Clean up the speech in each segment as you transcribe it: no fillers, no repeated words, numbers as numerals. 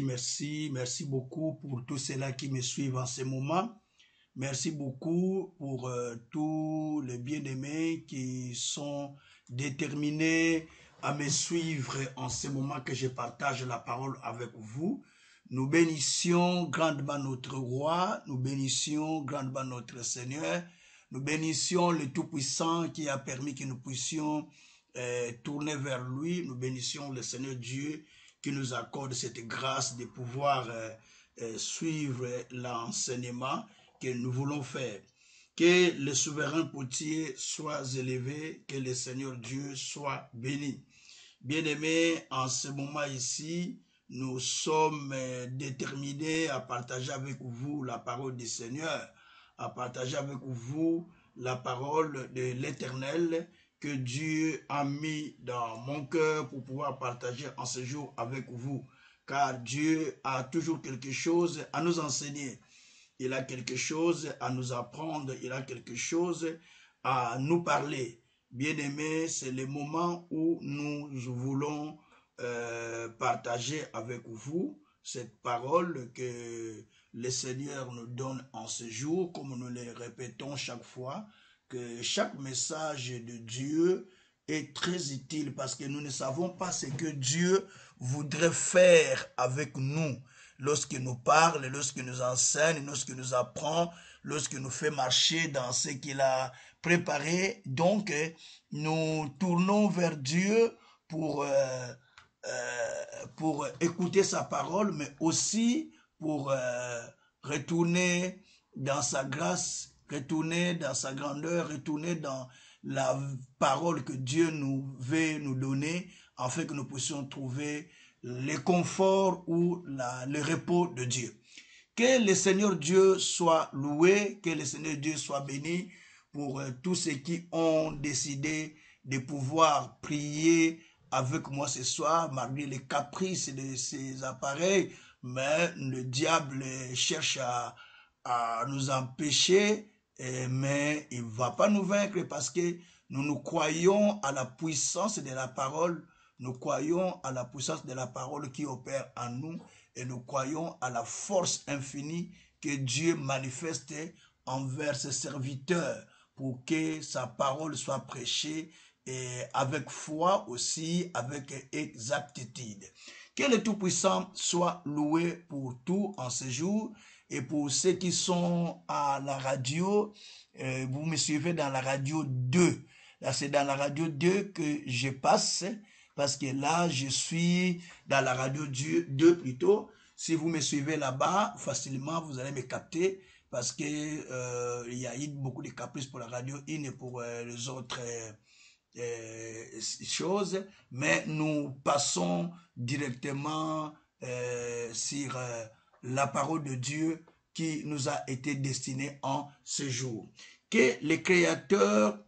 Merci beaucoup pour tous ceux-là qui me suivent en ce moment. Merci beaucoup pour tous les bien-aimés qui sont déterminés à me suivre en ce moment que je partage la parole avec vous. Nous bénissions grandement notre roi, nous bénissions grandement notre Seigneur, nous bénissions le Tout-Puissant qui a permis que nous puissions tourner vers lui, nous bénissions le Seigneur Dieu qui nous accorde cette grâce de pouvoir suivre l'enseignement que nous voulons faire. Que le souverain potier soit élevé, que le Seigneur Dieu soit béni. Bien-aimés, en ce moment ici, nous sommes déterminés à partager avec vous la parole du Seigneur, à partager avec vous la parole de l'Éternel que Dieu a mis dans mon cœur pour pouvoir partager en ce jour avec vous. Car Dieu a toujours quelque chose à nous enseigner. Il a quelque chose à nous apprendre, il a quelque chose à nous parler. Bien-aimés, c'est le moment où nous voulons partager avec vous cette parole que le Seigneur nous donne en ce jour, comme nous le répétons chaque fois, que chaque message de Dieu est très utile parce que nous ne savons pas ce que Dieu voudrait faire avec nous lorsqu'il nous parle, lorsqu'il nous enseigne, lorsqu'il nous apprend, lorsqu'il nous fait marcher dans ce qu'il a préparé. Donc, nous tournons vers Dieu pour écouter sa parole, mais aussi pour retourner dans sa grâce, retourner dans sa grandeur, retourner dans la parole que Dieu nous veut nous donner, afin que nous puissions trouver le confort ou le repos de Dieu. Que le Seigneur Dieu soit loué, que le Seigneur Dieu soit béni pour tous ceux qui ont décidé de pouvoir prier avec moi ce soir, malgré les caprices de ces appareils, mais le diable cherche à nous empêcher, mais il ne va pas nous vaincre parce que nous croyons à la puissance de la parole, nous croyons à la puissance de la parole qui opère en nous et nous croyons à la force infinie que Dieu manifeste envers ses serviteurs pour que sa parole soit prêchée et avec foi aussi, avec exactitude. Que le Tout-Puissant soit loué pour tout en ce jour et pour ceux qui sont à la radio, vous me suivez dans la radio 2. Là, c'est dans la radio 2 que je passe parce que là, je suis dans la radio 2 plutôt. Si vous me suivez là-bas, facilement, vous allez me capter parce que il y a eu beaucoup de caprices pour la radio 1 et pour les autres choses, mais nous passons directement sur la parole de Dieu qui nous a été destinée en ce jour. Que le Créateur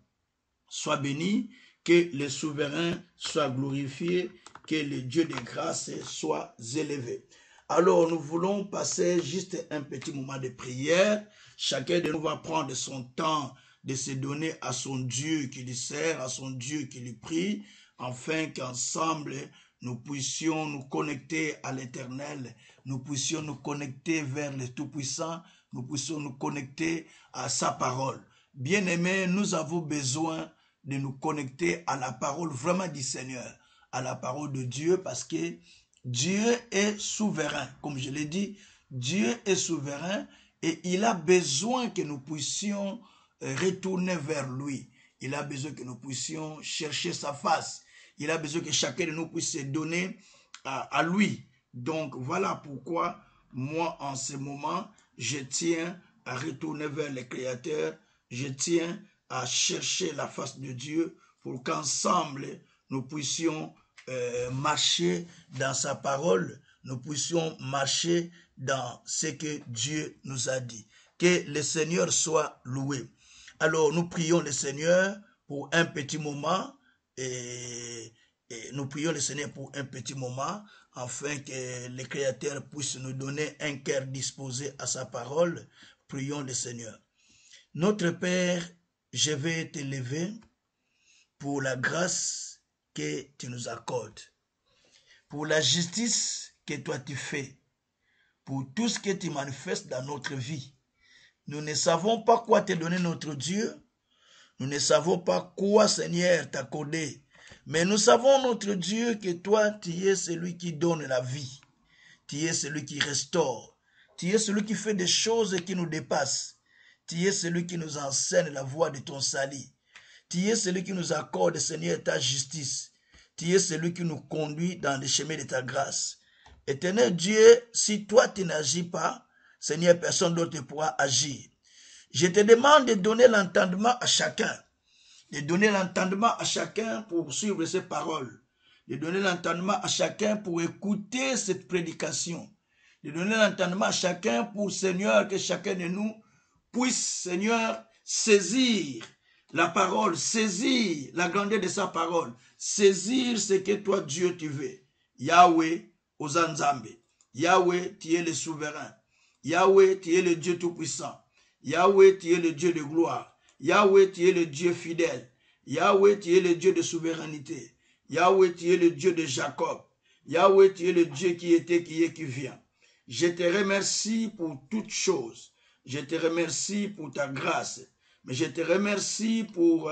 soit béni, que le souverain soit glorifié, que le Dieu de grâce soit élevé. Alors, nous voulons passer juste un petit moment de prière. Chacun de nous va prendre son temps de se donner à son Dieu qui lui sert, à son Dieu qui lui prie, afin qu'ensemble, nous puissions nous connecter à l'Éternel, nous puissions nous connecter vers le Tout-Puissant, nous puissions nous connecter à sa parole. Bien-aimés, nous avons besoin de nous connecter à la parole vraiment du Seigneur, à la parole de Dieu, parce que Dieu est souverain. Comme je l'ai dit, Dieu est souverain et il a besoin que nous puissions retourner vers lui. Il a besoin que nous puissions chercher sa face. Il a besoin que chacun de nous puisse se donner à lui. Donc voilà pourquoi moi en ce moment, je tiens à retourner vers le Créateur. Je tiens à chercher la face de Dieu pour qu'ensemble nous puissions marcher dans sa parole, nous puissions marcher dans ce que Dieu nous a dit. Que le Seigneur soit loué. Alors nous prions le Seigneur pour un petit moment et nous prions le Seigneur pour un petit moment afin que le Créateur puisse nous donner un cœur disposé à sa parole. Prions le Seigneur. Notre Père, je vais t'élever pour la grâce que tu nous accordes, pour la justice que toi tu fais, pour tout ce que tu manifestes dans notre vie. Nous ne savons pas quoi te donner notre Dieu. Nous ne savons pas quoi, Seigneur, t'accorder. Mais nous savons, notre Dieu, que toi, tu es celui qui donne la vie. Tu es celui qui restaure. Tu es celui qui fait des choses qui nous dépassent. Tu es celui qui nous enseigne la voie de ton salut. Tu es celui qui nous accorde, Seigneur, ta justice. Tu es celui qui nous conduit dans les chemins de ta grâce. Éternel Dieu, si toi tu n'agis pas, Seigneur, personne d'autre pourra agir. Je te demande de donner l'entendement à chacun. De donner l'entendement à chacun pour suivre ces paroles. De donner l'entendement à chacun pour écouter cette prédication. De donner l'entendement à chacun pour, Seigneur, que chacun de nous puisse, Seigneur, saisir la parole, saisir la grandeur de sa parole, saisir ce que toi, Dieu, tu veux. Yahweh, Ozanzambe. Yahweh, tu es le souverain. Yahweh, tu es le Dieu tout-puissant. Yahweh, tu es le Dieu de gloire. Yahweh, tu es le Dieu fidèle. Yahweh, tu es le Dieu de souveraineté. Yahweh, tu es le Dieu de Jacob. Yahweh, tu es le Dieu qui était, qui est, qui vient. Je te remercie pour toutes choses. Je te remercie pour ta grâce. Mais je te remercie pour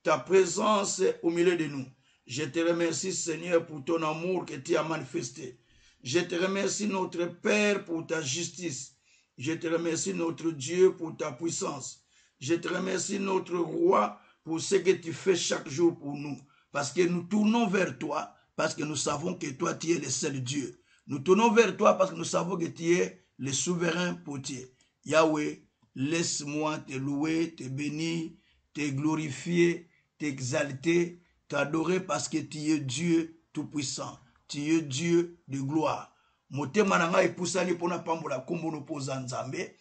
ta présence au milieu de nous. Je te remercie, Seigneur, pour ton amour que tu as manifesté. Je te remercie, notre Père, pour ta justice. Je te remercie, notre Dieu, pour ta puissance. Je te remercie, notre Roi, pour ce que tu fais chaque jour pour nous. Parce que nous tournons vers toi, parce que nous savons que toi, tu es le seul Dieu. Nous tournons vers toi parce que nous savons que tu es le souverain potier. Yahweh, laisse-moi te louer, te bénir, te glorifier, t'exalter, t'adorer parce que tu es Dieu tout-puissant. Tu es Dieu de gloire. Motema nanga epusani pona pambola kombo no poza nzambe.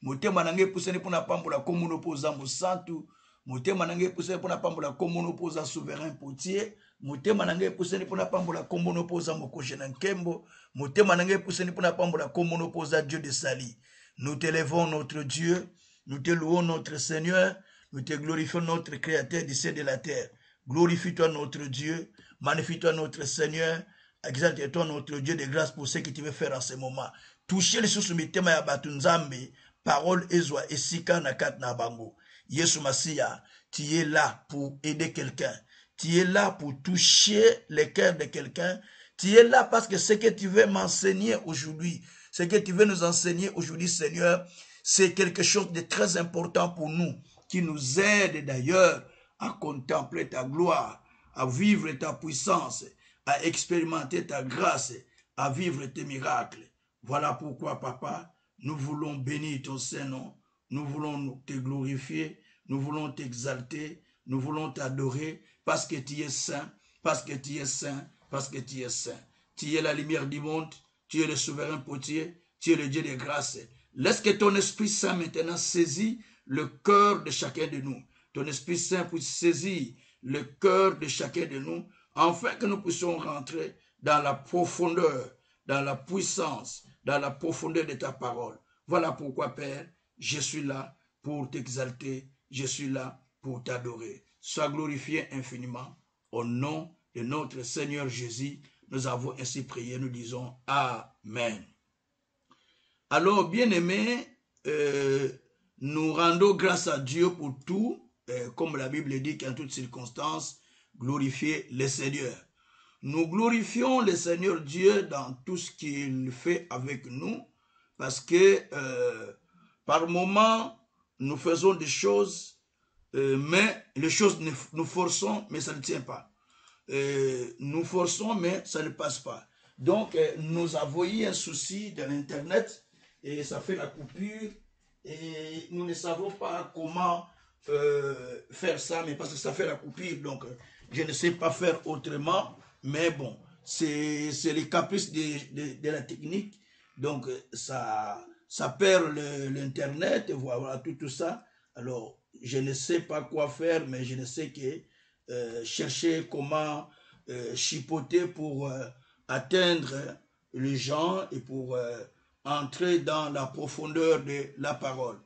Motema nanga epusani pona pambola kombo no poza mosantu. Motema nanga epusani pona pambola kombo no poza souverain potier. Motema nanga epusani pona pambola kombo no poza mokoshe na nkembo. Motema nanga epusani pona pambola kombo no poza Dieu de sali. Nous t'élevons notre Dieu, nous te louons notre Seigneur, nous te glorifions notre Créateur du ciel et de la terre. Glorifie-toi notre Dieu, magnifie-toi notre Seigneur, exalte-toi notre Dieu de grâce pour ce que tu veux faire en ce moment. Toucher les sous mitema ya batu nzambe, parole ezwa esika na kat na bango. Yesu Masia, tu es là pour aider quelqu'un. Tu es là pour toucher le cœur de quelqu'un. Tu es là parce que ce que tu veux m'enseigner aujourd'hui, ce que tu veux nous enseigner aujourd'hui, Seigneur, c'est quelque chose de très important pour nous, qui nous aide d'ailleurs à contempler ta gloire, à vivre ta puissance, à expérimenter ta grâce, à vivre tes miracles. Voilà pourquoi, Papa, nous voulons bénir ton Saint-Nom, nous voulons te glorifier, nous voulons t'exalter, nous voulons t'adorer, parce que tu es saint, parce que tu es saint, parce que tu es saint. Tu es la lumière du monde, tu es le souverain potier, tu es le Dieu de grâce. Laisse que ton Esprit Saint maintenant saisit le cœur de chacun de nous. Ton Esprit Saint puisse saisir le cœur de chacun de nous, afin que nous puissions rentrer dans la profondeur, dans la puissance, dans la profondeur de ta parole. Voilà pourquoi, Père, je suis là pour t'exalter, je suis là pour t'adorer. Sois glorifié infiniment. Au nom de notre Seigneur Jésus, nous avons ainsi prié, nous disons Amen. Alors, bien-aimés, nous rendons grâce à Dieu pour tout, comme la Bible dit qu'en toutes circonstances, glorifier le Seigneur. Nous glorifions le Seigneur Dieu dans tout ce qu'il fait avec nous, parce que par moments, nous faisons des choses, mais les choses nous forçons, mais ça ne tient pas. Nous forçons, mais ça ne passe pas. Donc, nous avons eu un souci de l'Internet, et ça fait la coupure, et nous ne savons pas comment faire ça, mais parce que ça fait la coupure, donc je ne sais pas faire autrement, mais bon, c'est les caprices de la technique, donc ça perd l'Internet, voilà tout ça. Alors, je ne sais pas quoi faire, mais je ne sais que chercher comment chipoter pour atteindre les gens et pour entrer dans la profondeur de la parole.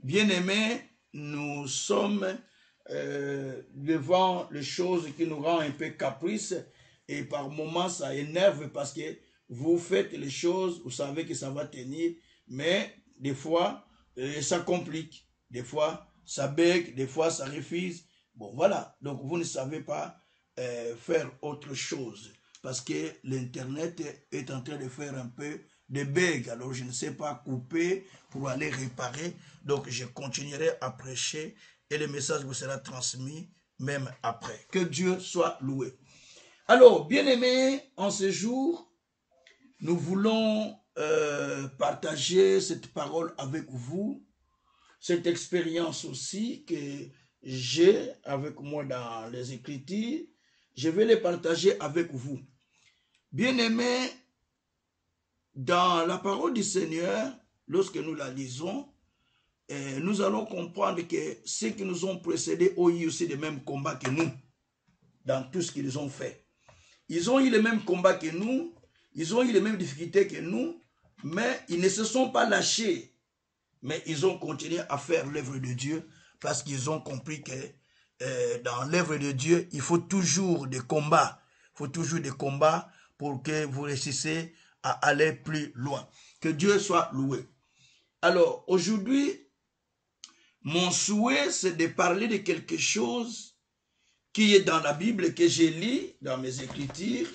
Bien-aimés, nous sommes devant les choses qui nous rendent un peu caprice et par moments ça énerve parce que vous faites les choses, vous savez que ça va tenir, mais des fois, ça complique. Des fois, ça bug, des fois, ça refuse. Bon, voilà. Donc, vous ne savez pas faire autre chose parce que l'Internet est en train de faire un peu de bugs. Alors, je ne sais pas couper pour aller réparer. Donc, je continuerai à prêcher et le message vous sera transmis même après. Que Dieu soit loué. Alors, bien-aimés, en ce jour, nous voulons partager cette parole avec vous, cette expérience aussi que j'ai avec moi dans les Écritures. Je vais les partager avec vous. Bien-aimés, dans la parole du Seigneur, lorsque nous la lisons, nous allons comprendre que ceux qui nous ont précédés ont eu aussi les mêmes combats que nous, dans tout ce qu'ils ont fait. Ils ont eu les mêmes combats que nous, ils ont eu les mêmes difficultés que nous, mais ils ne se sont pas lâchés. Mais ils ont continué à faire l'œuvre de Dieu parce qu'ils ont compris que dans l'œuvre de Dieu, il faut toujours des combats. Il faut toujours des combats pour que vous réussissiez à aller plus loin. Que Dieu soit loué. Alors, aujourd'hui, mon souhait, c'est de parler de quelque chose qui est dans la Bible, que j'ai lu dans mes Écritures,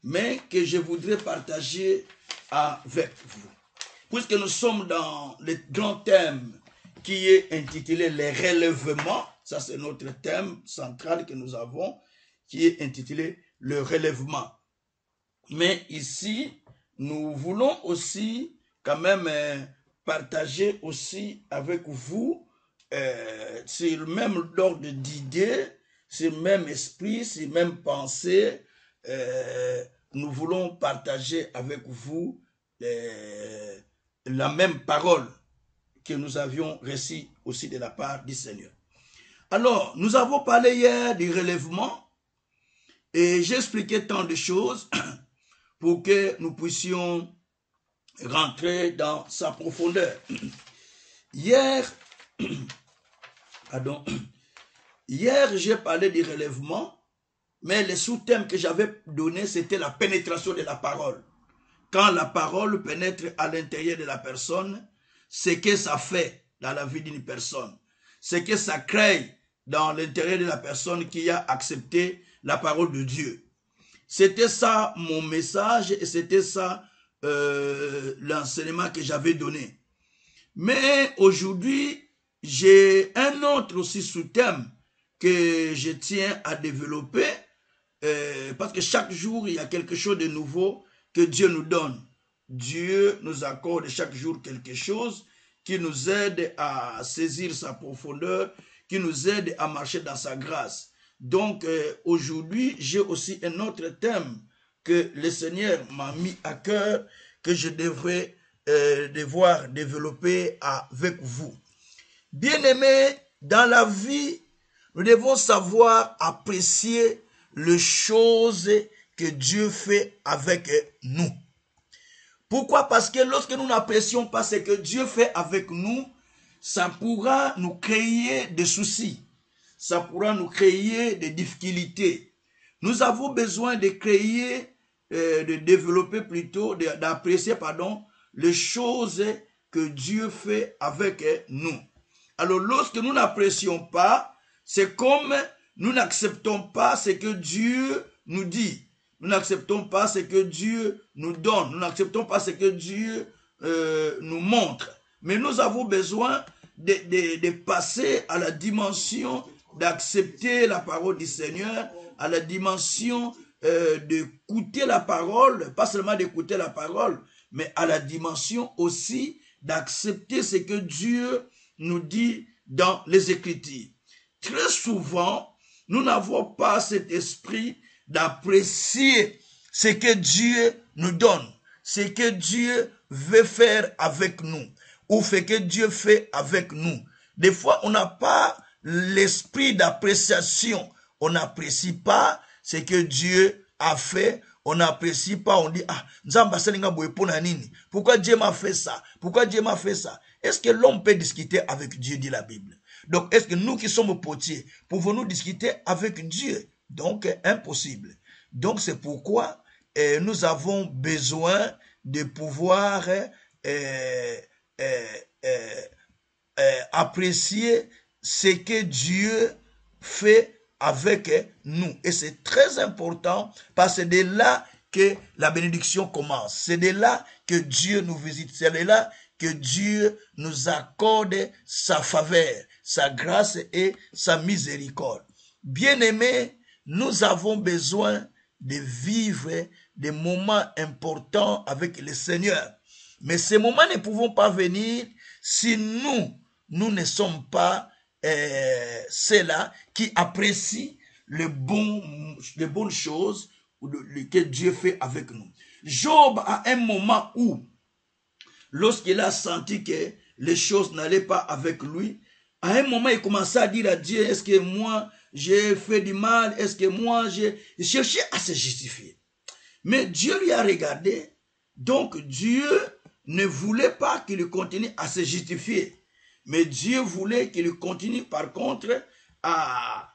mais que je voudrais partager avec vous. Puisque nous sommes dans le grand thème qui est intitulé les relèvements, ça c'est notre thème central que nous avons, qui est intitulé le relèvement. Mais ici, nous voulons aussi quand même partager aussi avec vous sur le même ordre d'idées, sur le même esprit, sur la même pensée, nous voulons partager avec vous la même parole que nous avions reçue aussi de la part du Seigneur. Alors, nous avons parlé hier du relèvement et j'ai expliqué tant de choses pour que nous puissions rentrer dans sa profondeur. Hier, j'ai parlé du relèvement, mais le sous-thème que j'avais donné, c'était la pénétration de la parole. Quand la parole pénètre à l'intérieur de la personne, ce que ça fait dans la vie d'une personne, ce que ça crée dans l'intérieur de la personne qui a accepté la parole de Dieu. C'était ça mon message et c'était ça l'enseignement que j'avais donné. Mais aujourd'hui, j'ai un autre aussi sous-thème que je tiens à développer parce que chaque jour, il y a quelque chose de nouveau que Dieu nous donne. Dieu nous accorde chaque jour quelque chose qui nous aide à saisir sa profondeur, qui nous aide à marcher dans sa grâce. Donc aujourd'hui, j'ai aussi un autre thème que le Seigneur m'a mis à cœur, que je devrais devoir développer avec vous. Bien-aimés, dans la vie, nous devons savoir apprécier les choses que Dieu fait avec nous. Pourquoi? Parce que lorsque nous n'apprécions pas ce que Dieu fait avec nous, ça pourra nous créer des soucis. Ça pourra nous créer des difficultés. Nous avons besoin de créer, de développer plutôt, d'apprécier, les choses que Dieu fait avec nous. Alors, lorsque nous n'apprécions pas, c'est comme nous n'acceptons pas ce que Dieu nous dit. Nous n'acceptons pas ce que Dieu nous donne. Nous n'acceptons pas ce que Dieu nous montre. Mais nous avons besoin de passer à la dimension d'accepter la parole du Seigneur, à la dimension d'écouter la parole, pas seulement d'écouter la parole, mais à la dimension aussi d'accepter ce que Dieu nous dit dans les Écritures. Très souvent, nous n'avons pas cet esprit d'apprécier ce que Dieu nous donne, ce que Dieu veut faire avec nous, ou ce que Dieu fait avec nous. Des fois, on n'a pas l'esprit d'appréciation. On n'apprécie pas ce que Dieu a fait. On n'apprécie pas. On dit, pourquoi Dieu m'a fait ça? Pourquoi Dieu m'a fait ça? Est-ce que l'homme peut discuter avec Dieu, dit la Bible? Donc, est-ce que nous qui sommes potiers, pouvons-nous discuter avec Dieu? Donc, impossible. Donc, c'est pourquoi nous avons besoin de pouvoir apprécier ce que Dieu fait avec nous. Et c'est très important parce que c'est de là que la bénédiction commence. C'est de là que Dieu nous visite. C'est de là que Dieu nous accorde sa faveur, sa grâce et sa miséricorde. Bien-aimés, nous avons besoin de vivre des moments importants avec le Seigneur. Mais ces moments ne pouvons pas venir si nous ne sommes pas ceux-là qui apprécient les bonnes choses que Dieu fait avec nous. Job, à un moment où, lorsqu'il a senti que les choses n'allaient pas avec lui, à un moment, il commençait à dire à Dieu, est-ce que moi, j'ai fait du mal? Est-ce que moi, j'ai cherché à se justifier? Mais Dieu lui a regardé. Donc, Dieu ne voulait pas qu'il continue à se justifier. Mais Dieu voulait qu'il continue, par contre, à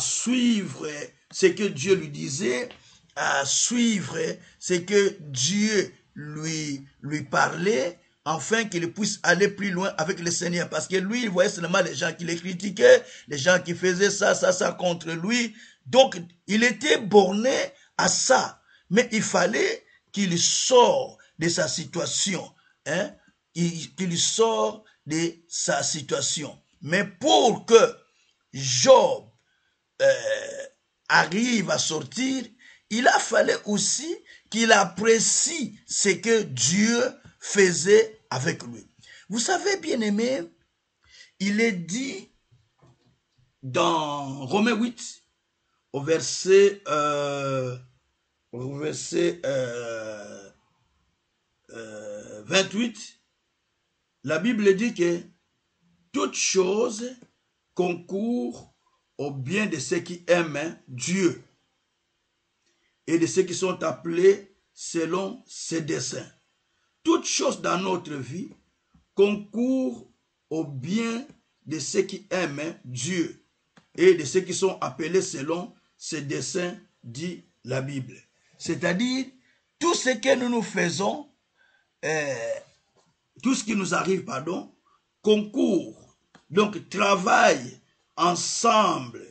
suivre ce que Dieu lui disait, à suivre ce que Dieu lui parlait, afin qu'il puisse aller plus loin avec le Seigneur. Parce que lui, il voyait seulement les gens qui le critiquaient, les gens qui faisaient ça contre lui. Donc, il était borné à ça. Mais il fallait qu'il sorte de sa situation. Hein? Qu'il sort de sa situation. Mais pour que Job arrive à sortir, il a fallu aussi qu'il apprécie ce que Dieu faisait avec lui. Vous savez, bien-aimé, il est dit dans Romains 8, au verset 28, la Bible dit que toute chose concourt au bien de ceux qui aiment Dieu et de ceux qui sont appelés selon ses desseins. Toute chose dans notre vie concourt au bien de ceux qui aiment Dieu et de ceux qui sont appelés selon ses desseins, dit la Bible. C'est-à-dire, tout ce que nous faisons, tout ce qui nous arrive, concourt, donc travaille ensemble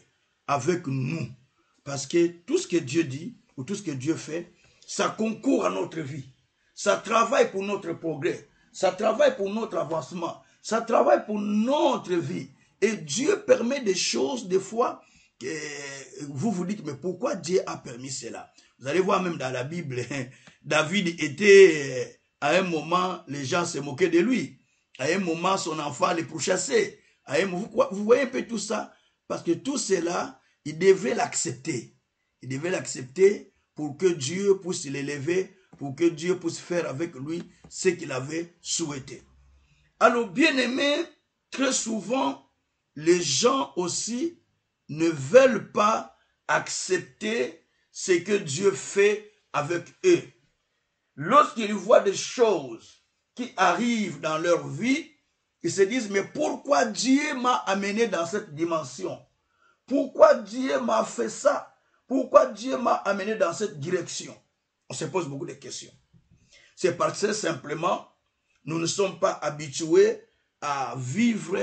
avec nous. Parce que tout ce que Dieu dit, ou tout ce que Dieu fait, ça concourt à notre vie. Ça travaille pour notre progrès. Ça travaille pour notre avancement. Ça travaille pour notre vie. Et Dieu permet des choses, des fois, que vous vous dites, mais pourquoi Dieu a permis cela? Vous allez voir même dans la Bible, David était, à un moment, les gens se moquaient de lui. À un moment, son enfant les pourchassait. Vous voyez un peu tout ça? Parce que tout cela, il devait l'accepter. Il devait l'accepter pour que Dieu puisse l'élever, pour que Dieu puisse faire avec lui ce qu'il avait souhaité. Alors, bien aimé, très souvent, les gens aussi ne veulent pas accepter ce que Dieu fait avec eux. Lorsqu'ils voient des choses qui arrivent dans leur vie, ils se disent, mais pourquoi Dieu m'a amené dans cette dimension? Pourquoi Dieu m'a fait ça? Pourquoi Dieu m'a amené dans cette direction? On se pose beaucoup de questions. C'est parce que simplement, nous ne sommes pas habitués à vivre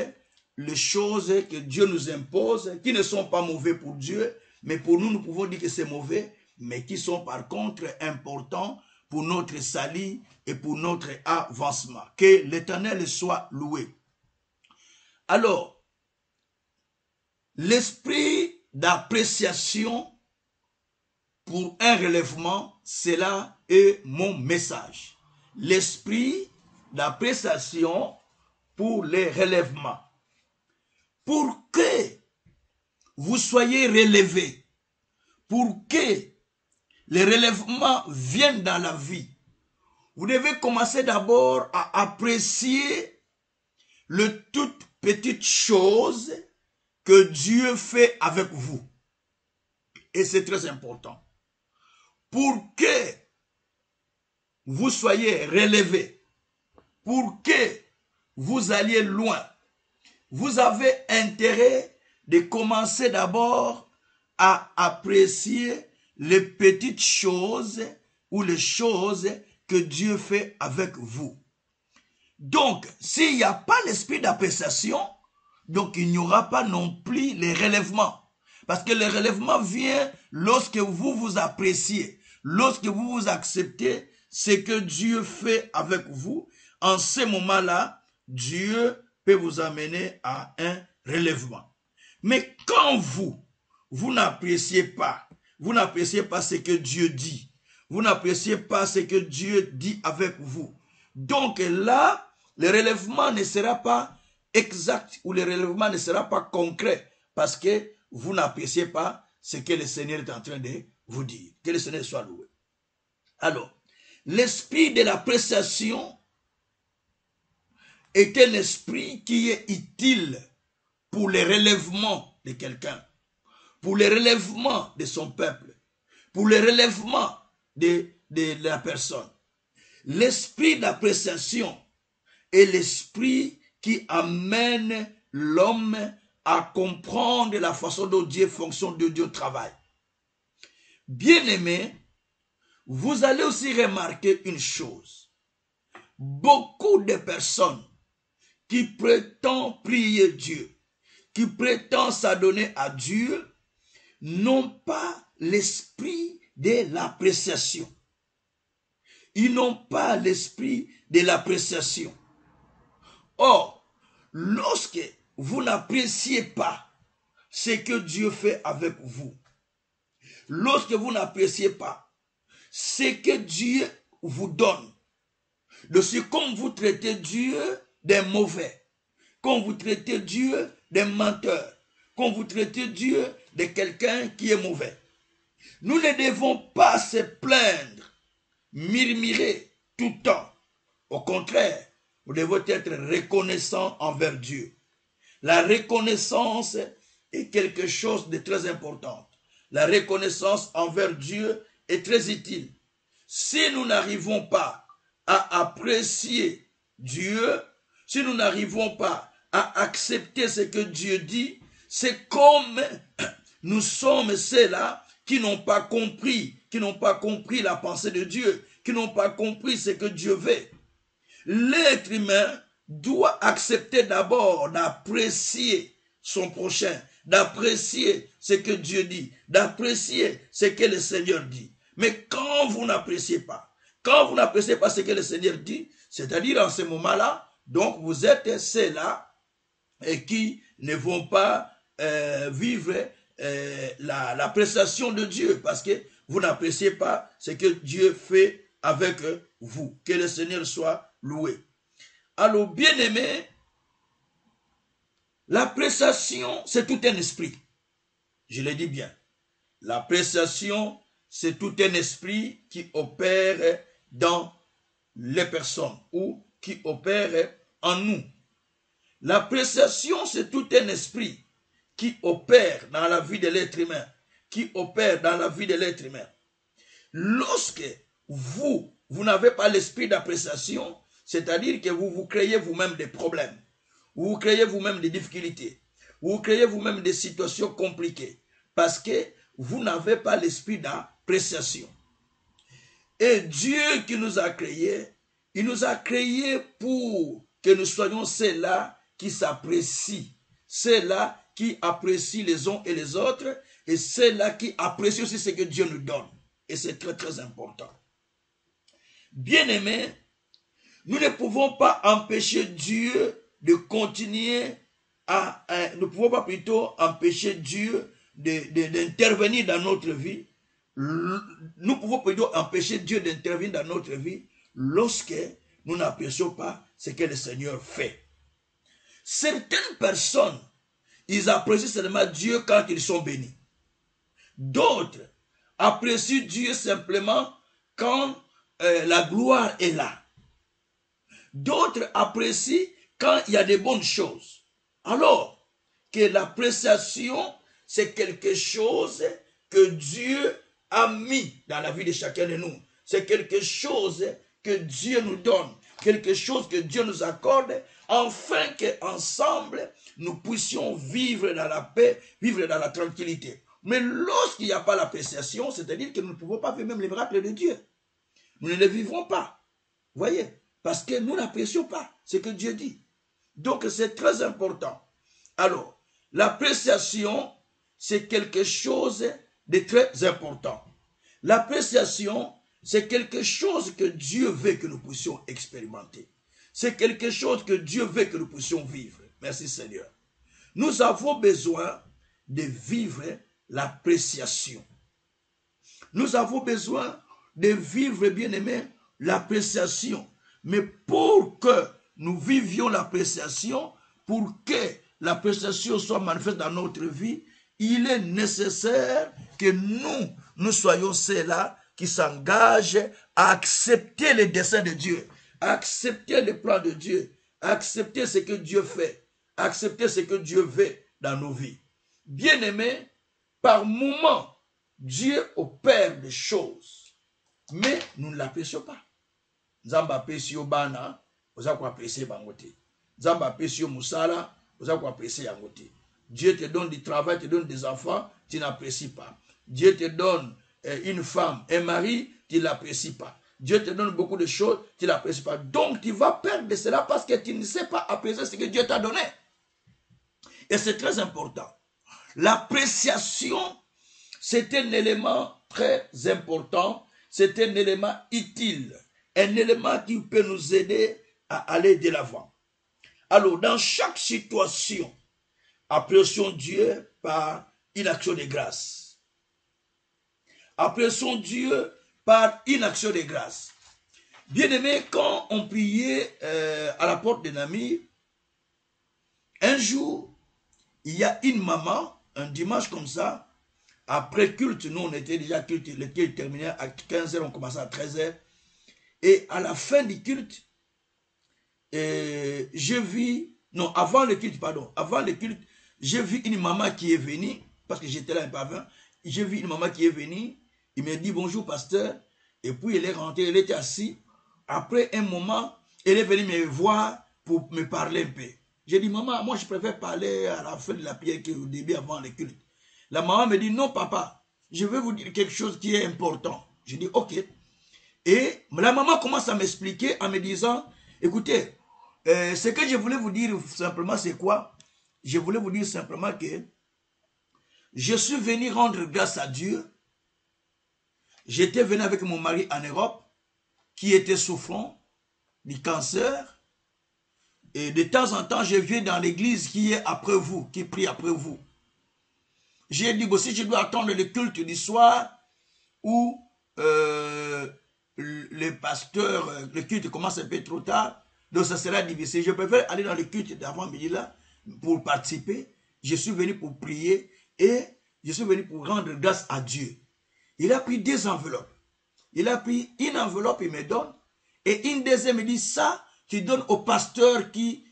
les choses que Dieu nous impose, qui ne sont pas mauvais pour Dieu, mais pour nous, nous pouvons dire que c'est mauvais, mais qui sont par contre importants pour notre salut et pour notre avancement. Que l'Éternel soit loué. Alors, l'esprit d'appréciation pour un relèvement, cela est mon message. L'esprit d'appréciation pour les relèvements. Pour que vous soyez relevés, pour que les relèvements viennent dans la vie, vous devez commencer d'abord à apprécier les toutes petites choses que Dieu fait avec vous. Et c'est très important. Pour que vous soyez relevés, pour que vous alliez loin, vous avez intérêt de commencer d'abord à apprécier les petites choses ou les choses que Dieu fait avec vous. Donc, s'il n'y a pas l'esprit d'appréciation, donc il n'y aura pas non plus les relèvements. Parce que le relèvement vient lorsque vous vous appréciez, lorsque vous vous acceptez ce que Dieu fait avec vous. En ce moment-là, Dieu peut vous amener à un relèvement. Mais quand vous n'appréciez pas ce que Dieu dit, vous n'appréciez pas ce que Dieu dit avec vous. Donc là, le relèvement ne sera pas exact ou le relèvement ne sera pas concret parce que vous n'appréciez pas ce que le Seigneur est en train de vous dire. Que le Seigneur soit loué. Alors, l'esprit de l'appréciation est un esprit qui est utile pour le relèvement de quelqu'un, pour le relèvement de son peuple, pour le relèvement de la personne. L'esprit d'appréciation est l'esprit qui amène l'homme à comprendre la façon dont Dieu fonctionne, dont Dieu travaille. Bien-aimés, vous allez aussi remarquer une chose. Beaucoup de personnes qui prétendent prier Dieu, qui prétendent s'adonner à Dieu, n'ont pas l'esprit de l'appréciation. Ils n'ont pas l'esprit de l'appréciation. Or, lorsque vous n'appréciez pas ce que Dieu fait avec vous, lorsque vous n'appréciez pas ce que Dieu vous donne, c'est comme vous traitez Dieu d'un mauvais, comme vous traitez Dieu d'un menteur, comme vous traitez Dieu de quelqu'un qui est mauvais. Nous ne devons pas se plaindre, murmurer tout le temps. Au contraire, vous devez être reconnaissant envers Dieu. La reconnaissance est quelque chose de très important. La reconnaissance envers Dieu est très utile. Si nous n'arrivons pas à apprécier Dieu, si nous n'arrivons pas à accepter ce que Dieu dit, c'est comme nous sommes ceux-là qui n'ont pas compris la pensée de Dieu, qui n'ont pas compris ce que Dieu veut. L'être humain doit accepter d'abord d'apprécier son prochain, d'apprécier ce que Dieu dit, d'apprécier ce que le Seigneur dit. Mais quand vous n'appréciez pas ce que le Seigneur dit, c'est-à-dire en ce moment-là, donc vous êtes ceux-là qui ne vont pas vivre l'appréciation de Dieu parce que vous n'appréciez pas ce que Dieu fait avec vous. Que le Seigneur soit loué. Alors, bien-aimé, l'appréciation, c'est tout un esprit. Je le dis bien. L'appréciation, c'est tout un esprit qui opère dans les personnes ou qui opère en nous. L'appréciation, c'est tout un esprit qui opère dans la vie de l'être humain, qui opère dans la vie de l'être humain. Lorsque vous n'avez pas l'esprit d'appréciation, c'est-à-dire que vous vous créez vous-même des problèmes, vous vous créez vous-même des difficultés, vous vous créez vous-même des situations compliquées, parce que vous n'avez pas l'esprit d'appréciation. Et Dieu qui nous a créés, il nous a créés pour que nous soyons ceux-là qui s'apprécient, ceux-là qui apprécient les uns et les autres, et ceux-là qui apprécient aussi ce que Dieu nous donne. Et c'est très très important. Bien-aimés, nous ne pouvons pas empêcher Dieu de continuer nous ne pouvons pas plutôt empêcher Dieu d'intervenir dans notre vie. Nous pouvons plutôt empêcher Dieu d'intervenir dans notre vie lorsque nous n'apprécions pas ce que le Seigneur fait. Certaines personnes, ils apprécient seulement Dieu quand ils sont bénis. D'autres apprécient Dieu simplement quand la gloire est là. D'autres apprécient quand il y a des bonnes choses. Alors que l'appréciation, c'est quelque chose que Dieu a mis dans la vie de chacun de nous. C'est quelque chose que Dieu nous donne, quelque chose que Dieu nous accorde, afin qu'ensemble, nous puissions vivre dans la paix, vivre dans la tranquillité. Mais lorsqu'il n'y a pas l'appréciation, c'est-à-dire que nous ne pouvons pas vivre même les miracles de Dieu. Nous ne les vivrons pas. Vous voyez? Parce que nous n'apprécions pas ce que Dieu dit. Donc c'est très important. Alors, l'appréciation, c'est quelque chose de très important. L'appréciation, c'est quelque chose que Dieu veut que nous puissions expérimenter. C'est quelque chose que Dieu veut que nous puissions vivre. Merci Seigneur. Nous avons besoin de vivre l'appréciation. Nous avons besoin de vivre, bien-aimé, l'appréciation. Mais pour que nous vivions l'appréciation, pour que l'appréciation soit manifeste dans notre vie, il est nécessaire que nous soyons ceux-là qui s'engagent à accepter les desseins de Dieu, à accepter les plans de Dieu, à accepter ce que Dieu fait, à accepter ce que Dieu veut dans nos vies. Bien-aimés, par moments, Dieu opère des choses, mais nous ne l'apprécions pas. Zamba pesio bana, oza ko apprécier bangote. Zamba pesio musala, oza ko apprécier yangote. Dieu te donne du travail, te donne des enfants, tu n'apprécies pas. Dieu te donne une femme, un mari, tu ne l'apprécies pas. Dieu te donne beaucoup de choses, tu ne l'apprécies pas. Donc tu vas perdre de cela parce que tu ne sais pas apprécier ce que Dieu t'a donné. Et c'est très important. L'appréciation, c'est un élément très important, c'est un élément utile, un élément qui peut nous aider à aller de l'avant. Alors, dans chaque situation, apprécions Dieu par une action de grâce. Apprécions Dieu par une action de grâce. Bien-aimé, quand on priait à la porte d'un ami, un jour, il y a une maman, un dimanche comme ça, après culte, nous on était déjà culte, le culte terminait à 15h, on commençait à 13h. Et à la fin du culte, je vis, non, avant le culte, j'ai vu une maman qui est venue, parce que j'étais là un peu avant, j'ai vu une maman qui est venue, il m'a dit bonjour pasteur, et puis elle est rentrée, elle était assise. Après un moment, elle est venue me voir pour me parler un peu. J'ai dit maman, moi je préfère parler à la fin de la prière qu'au début avant le culte. La maman me dit non papa, je vais vous dire quelque chose qui est important. J'ai dit ok. Et la maman commence à m'expliquer en me disant, écoutez, ce que je voulais vous dire simplement c'est quoi? Je voulais vous dire simplement que je suis venu rendre grâce à Dieu. J'étais venu avec mon mari en Europe qui était souffrant du cancer. Et de temps en temps, je viens dans l'église qui est après vous, qui prie après vous. J'ai dit aussi, je dois attendre le culte du soir où le pasteur, le culte commence un peu trop tard, donc ça sera difficile. Je préfère aller dans le culte d'avant-midi là pour participer. Je suis venu pour prier et je suis venu pour rendre grâce à Dieu. Il a pris 2 enveloppes. Il a pris une enveloppe, il me donne, et une deuxième, il dit ça, tu donnes au pasteur qui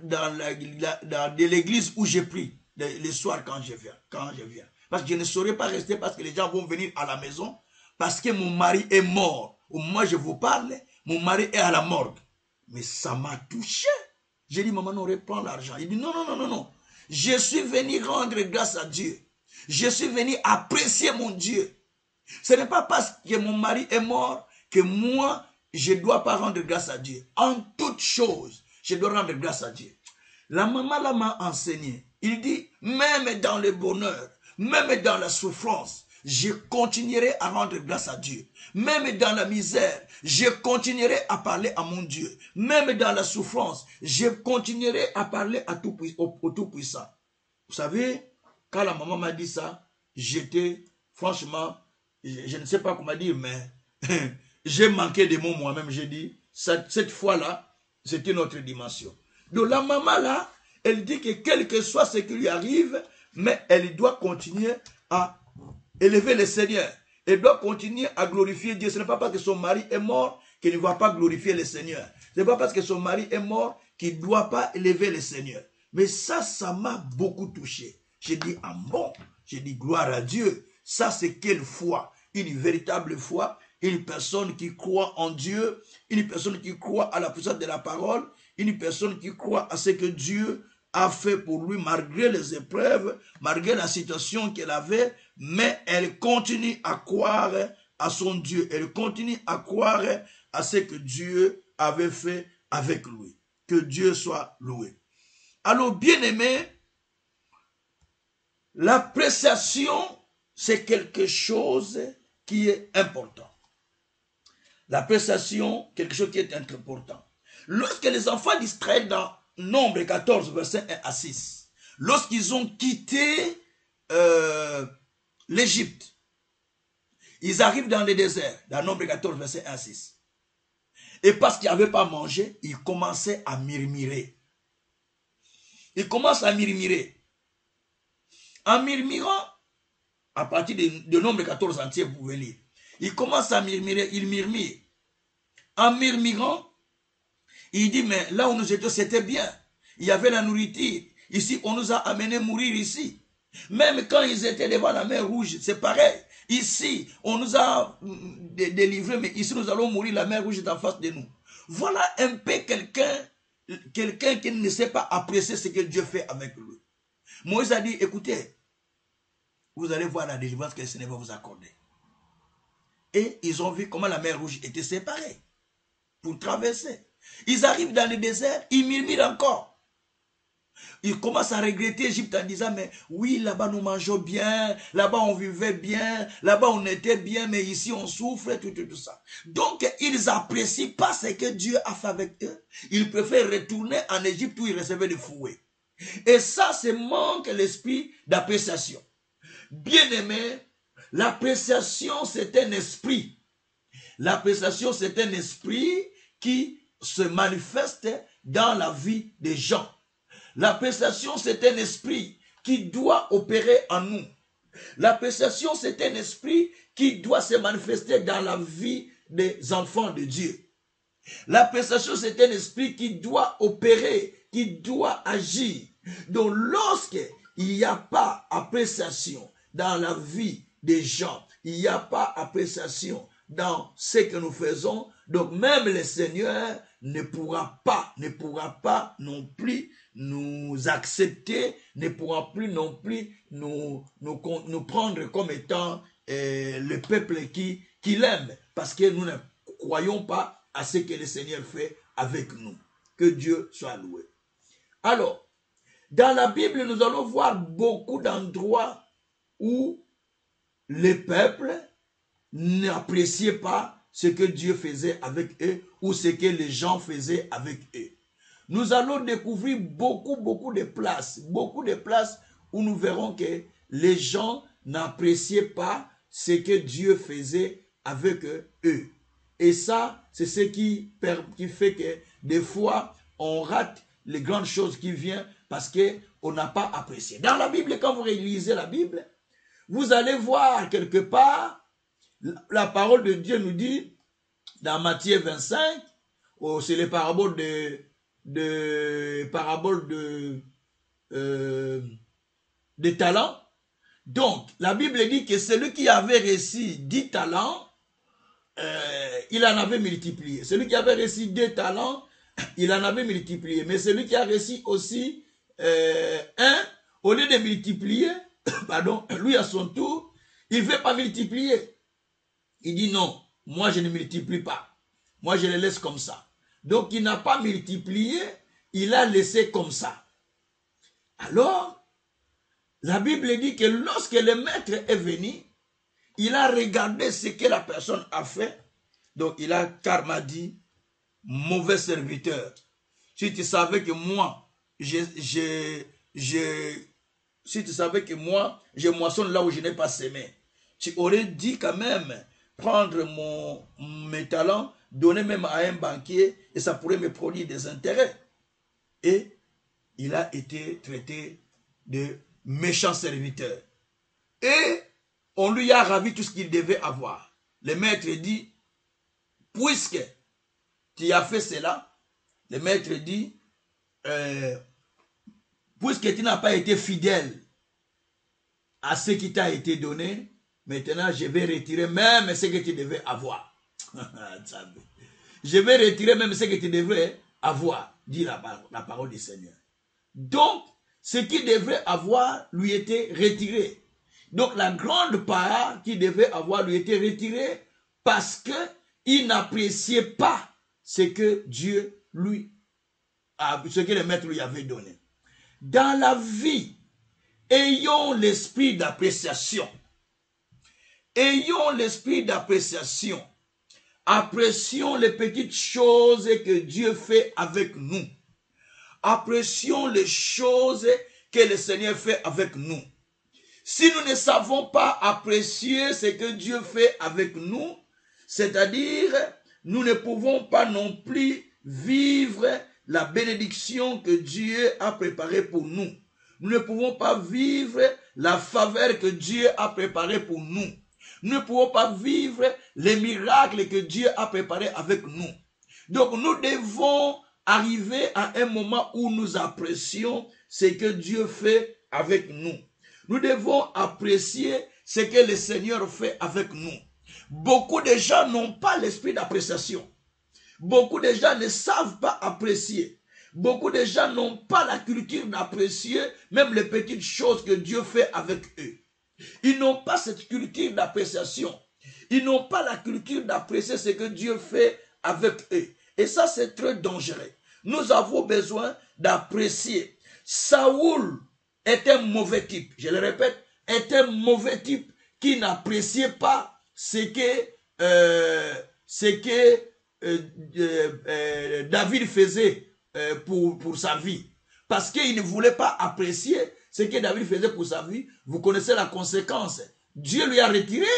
dans l'église où j'ai pris le soir quand je viens. Parce que je ne saurais pas rester parce que les gens vont venir à la maison parce que mon mari est mort. Au moment où je vous parle, mon mari est à la morgue. Mais ça m'a touché. J'ai dit, maman, non, reprends l'argent. Il dit, non, non, non, non, non. Je suis venu rendre grâce à Dieu. Je suis venu apprécier mon Dieu. Ce n'est pas parce que mon mari est mort que moi, je ne dois pas rendre grâce à Dieu. En toute chose, je dois rendre grâce à Dieu. La maman là m'a enseigné. Il dit, même dans le bonheur, même dans la souffrance, je continuerai à rendre grâce à Dieu. Même dans la misère, je continuerai à parler à mon Dieu. Même dans la souffrance, je continuerai à parler au Tout-Puissant. Vous savez, quand la maman m'a dit ça, j'étais, franchement, je ne sais pas comment dire, mais j'ai manqué de mots moi-même. J'ai dit, cette fois-là, c'était notre dimension. Donc la maman là, elle dit que quel que soit ce qui lui arrive, mais elle doit continuer à élever le Seigneur. Elle doit continuer à glorifier Dieu. Ce n'est pas parce que son mari est mort qu'elle ne va pas glorifier le Seigneur. Ce n'est pas parce que son mari est mort qu'il ne doit pas élever le Seigneur. Mais ça m'a beaucoup touché. J'ai dit, ah bon, j'ai dit, gloire à Dieu. Ça, c'est quelle foi? Une véritable foi. Une personne qui croit en Dieu. Une personne qui croit à la puissance de la parole. Une personne qui croit à ce que Dieu a fait pour lui malgré les épreuves, malgré la situation qu'elle avait, mais elle continue à croire à son Dieu. Elle continue à croire à ce que Dieu avait fait avec lui. Que Dieu soit loué. Alors, bien-aimé, l'appréciation, c'est quelque chose qui est important. L'appréciation, quelque chose qui est important. Lorsque les enfants d'Israël, dans Nombre 14, verset 1 à 6, lorsqu'ils ont quitté l'Égypte, ils arrivent dans le désert, dans Nombre 14, verset 1 à 6. Et parce qu'ils n'avaient pas mangé, ils commençaient à murmurer. Ils commencent à murmurer. En murmurant, à partir de Nombre 14 entier, vous pouvez lire. Ils commencent à murmurer, ils murmurent. En murmurant, il dit, mais là où nous étions, c'était bien. Il y avait la nourriture. Ici, on nous a amenés mourir ici. Même quand ils étaient devant la mer Rouge, c'est pareil. Ici, on nous a délivrés, mais ici, nous allons mourir, la mer Rouge est en face de nous. Voilà un peu quelqu'un qui ne sait pas apprécier ce que Dieu fait avec lui. Moïse a dit, écoutez, vous allez voir la délivrance que le Seigneur va vous accorder. Et ils ont vu comment la mer Rouge était séparée pour traverser. Ils arrivent dans le désert, ils murmurent encore. Ils commencent à regretter l'Égypte en disant, mais oui, là-bas nous mangeons bien, là-bas on vivait bien, là-bas on était bien, mais ici on souffre, tout ça. Donc, ils n'apprécient pas ce que Dieu a fait avec eux. Ils préfèrent retourner en Égypte où ils recevaient des fouets. Et ça, c'est manque l'esprit d'appréciation. Bien-aimé, l'appréciation, c'est un esprit. L'appréciation, c'est un esprit qui se manifeste dans la vie des gens. L'appréciation, c'est un esprit qui doit opérer en nous. L'appréciation, c'est un esprit qui doit se manifester dans la vie des enfants de Dieu. L'appréciation, c'est un esprit qui doit opérer, qui doit agir. Donc, lorsqu'il n'y a pas appréciation dans la vie des gens, il n'y a pas appréciation dans ce que nous faisons, donc même le Seigneur ne pourra pas non plus nous accepter, ne pourra plus non plus nous prendre comme étant le peuple qu'il aime, parce que nous ne croyons pas à ce que le Seigneur fait avec nous. Que Dieu soit loué. Alors, dans la Bible, nous allons voir beaucoup d'endroits où les peuples n'appréciaient pas ce que Dieu faisait avec eux ou ce que les gens faisaient avec eux. Nous allons découvrir beaucoup de places où nous verrons que les gens n'appréciaient pas ce que Dieu faisait avec eux. Et ça, c'est ce qui fait que des fois, on rate les grandes choses qui viennent parce qu'on n'a pas apprécié. Dans la Bible, quand vous réalisez la Bible, vous allez voir quelque part, la parole de Dieu nous dit, dans Matthieu 25, c'est les paraboles des talents. Donc, la Bible dit que celui qui avait reçu 10 talents, il en avait multiplié. Celui qui avait reçu 2 talents, il en avait multiplié. Mais celui qui a reçu aussi 1, au lieu de multiplier, pardon, lui à son tour, il ne veut pas multiplier. Il dit non, moi je ne multiplie pas. Moi je le laisse comme ça. Donc il n'a pas multiplié, il a laissé comme ça. Alors, la Bible dit que lorsque le maître est venu, il a regardé ce que la personne a fait. Donc il a carrément dit, mauvais serviteur. Si tu savais que moi, si tu savais que moi, je moissonne là où je n'ai pas semé, tu aurais dit quand même, prendre mes talents, donner même à un banquier, et ça pourrait me produire des intérêts. Et il a été traité de méchant serviteur. Et on lui a ravi tout ce qu'il devait avoir. Le maître dit, puisque tu as fait cela, le maître dit, puisque tu n'as pas été fidèle à ce qui t'a été donné, maintenant je vais retirer même ce que tu devais avoir. Je vais retirer même ce que tu devrais avoir, dit la parole du Seigneur. Donc, ce qui devait avoir lui était retiré. Donc, la grande part qui devait avoir lui était retirée parce qu'il n'appréciait pas ce que Dieu lui a, ce que le maître lui avait donné. Dans la vie, ayons l'esprit d'appréciation. Ayons l'esprit d'appréciation. Apprécions les petites choses que Dieu fait avec nous. Apprécions les choses que le Seigneur fait avec nous. Si nous ne savons pas apprécier ce que Dieu fait avec nous, c'est-à-dire, nous ne pouvons pas non plus vivre la bénédiction que Dieu a préparée pour nous. Nous ne pouvons pas vivre la faveur que Dieu a préparée pour nous. Nous ne pouvons pas vivre les miracles que Dieu a préparés avec nous. Donc nous devons arriver à un moment où nous apprécions ce que Dieu fait avec nous. Nous devons apprécier ce que le Seigneur fait avec nous. Beaucoup de gens n'ont pas l'esprit d'appréciation. Beaucoup de gens ne savent pas apprécier. Beaucoup de gens n'ont pas la culture d'apprécier même les petites choses que Dieu fait avec eux. Ils n'ont pas cette culture d'appréciation. Ils n'ont pas la culture d'apprécier ce que Dieu fait avec eux. Et ça, c'est très dangereux. Nous avons besoin d'apprécier. Saoul est un mauvais type. Je le répète, est un mauvais type qui n'appréciait pas ce que David faisait pour sa vie. Parce qu'il ne voulait pas apprécier ce que David faisait pour sa vie. Vous connaissez la conséquence. Dieu lui a retiré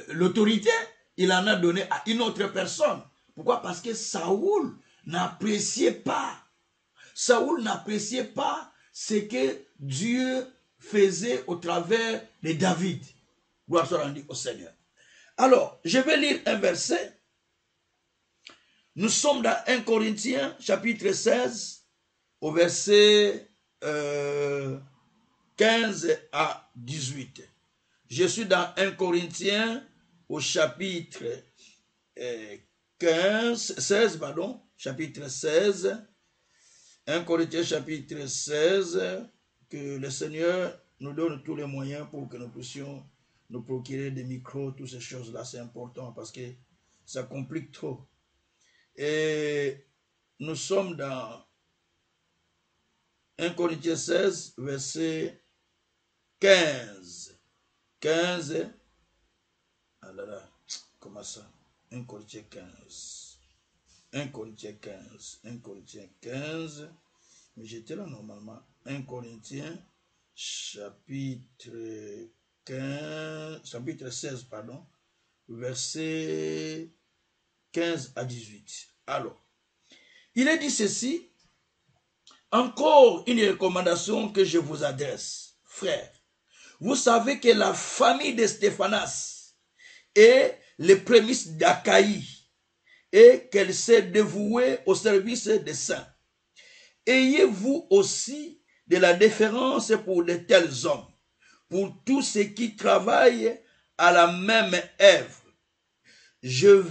l'autorité. Il en a donné à une autre personne. Pourquoi? Parce que Saoul n'appréciait pas. Saoul n'appréciait pas ce que Dieu faisait au travers de David. Gloire soit rendue au Seigneur. Alors, je vais lire un verset. Nous sommes dans 1 Corinthiens, chapitre 16, au verset 15 à 18. Je suis dans 1 Corinthiens, au chapitre 16, chapitre 16. 1 Corinthiens, chapitre 16, que le Seigneur nous donne tous les moyens pour que nous puissions nous procurer des micros, toutes ces choses-là, c'est important parce que ça complique trop. Et nous sommes dans 1 Corinthiens 16, verset 15. 15. Ah là là, comment ça? 1 Corinthiens 15. 1 Corinthiens 15. 1 Corinthiens 15. Mais j'étais là normalement. 1 Corinthiens, chapitre 15, chapitre 16, pardon, verset 15 à 18. Alors, il est dit ceci, encore une recommandation que je vous adresse, frères. Vous savez que la famille de Stéphanas est les prémices d'Achaïe et qu'elle s'est dévouée au service des saints. Ayez-vous aussi de la déférence pour de tels hommes, pour tous ceux qui travaillent à la même œuvre. Je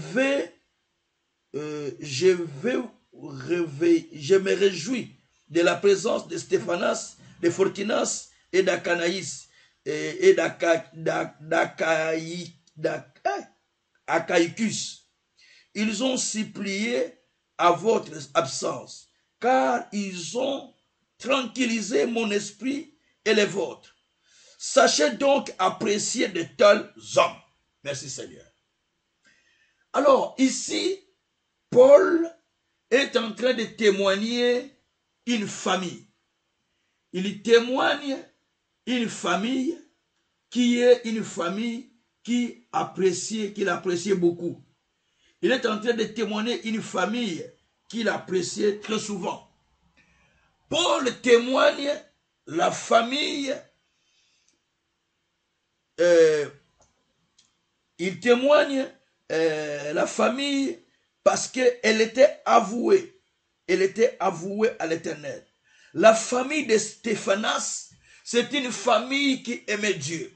me réjouis de la présence de Stéphanas, de Fortunas et d'Acanaïs et d'Achaïcus. Ils ont supplié à votre absence, car ils ont tranquillisé mon esprit et les vôtres. Sachez donc apprécier de tels hommes. Merci Seigneur. Alors ici, Paul est en train de témoigner une famille. Il témoigne une famille qui est une famille qu'il appréciait beaucoup. Il est en train de témoigner une famille qu'il appréciait très souvent. Paul témoigne la famille, il témoigne la famille parce qu'elle était avouée. Elle était avouée à l'Éternel. La famille de Stéphanas, c'est une famille qui aimait Dieu.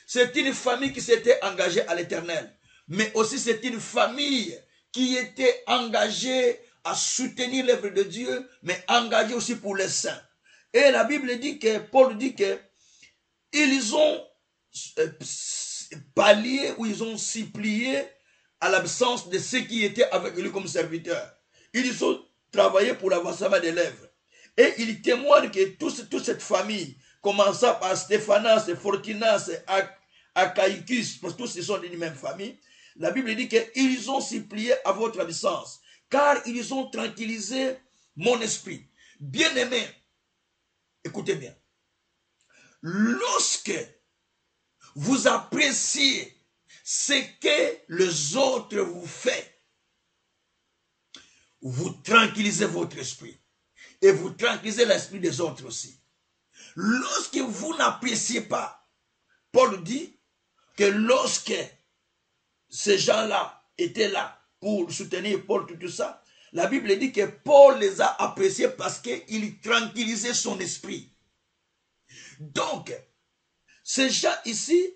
C'est une famille qui s'était engagée à l'Éternel. mais aussi c'est une famille qui était engagée à soutenir l'œuvre de Dieu, mais engagée aussi pour les saints. Et la Bible dit que, Paul dit que, ils ont pallié ou ils ont supplié à l'absence de ceux qui étaient avec lui comme serviteurs. Ils ont travaillé pour l'avancement des lèvres. Et il témoigne que toute cette famille, commençant par Stéphanas, Fortunas, Achaïcus, parce que tous ils sont d'une même famille, la Bible dit qu'ils ont supplié à votre absence, car ils ont tranquillisé mon esprit. Bien-aimés, écoutez bien, lorsque vous appréciez ce que les autres vous font, vous tranquillisez votre esprit. Et vous tranquillisez l'esprit des autres aussi. Lorsque vous n'appréciez pas, Paul dit que lorsque ces gens-là étaient là pour soutenir Paul, tout ça, la Bible dit que Paul les a appréciés parce qu'il tranquillisait son esprit. Donc, ces gens ici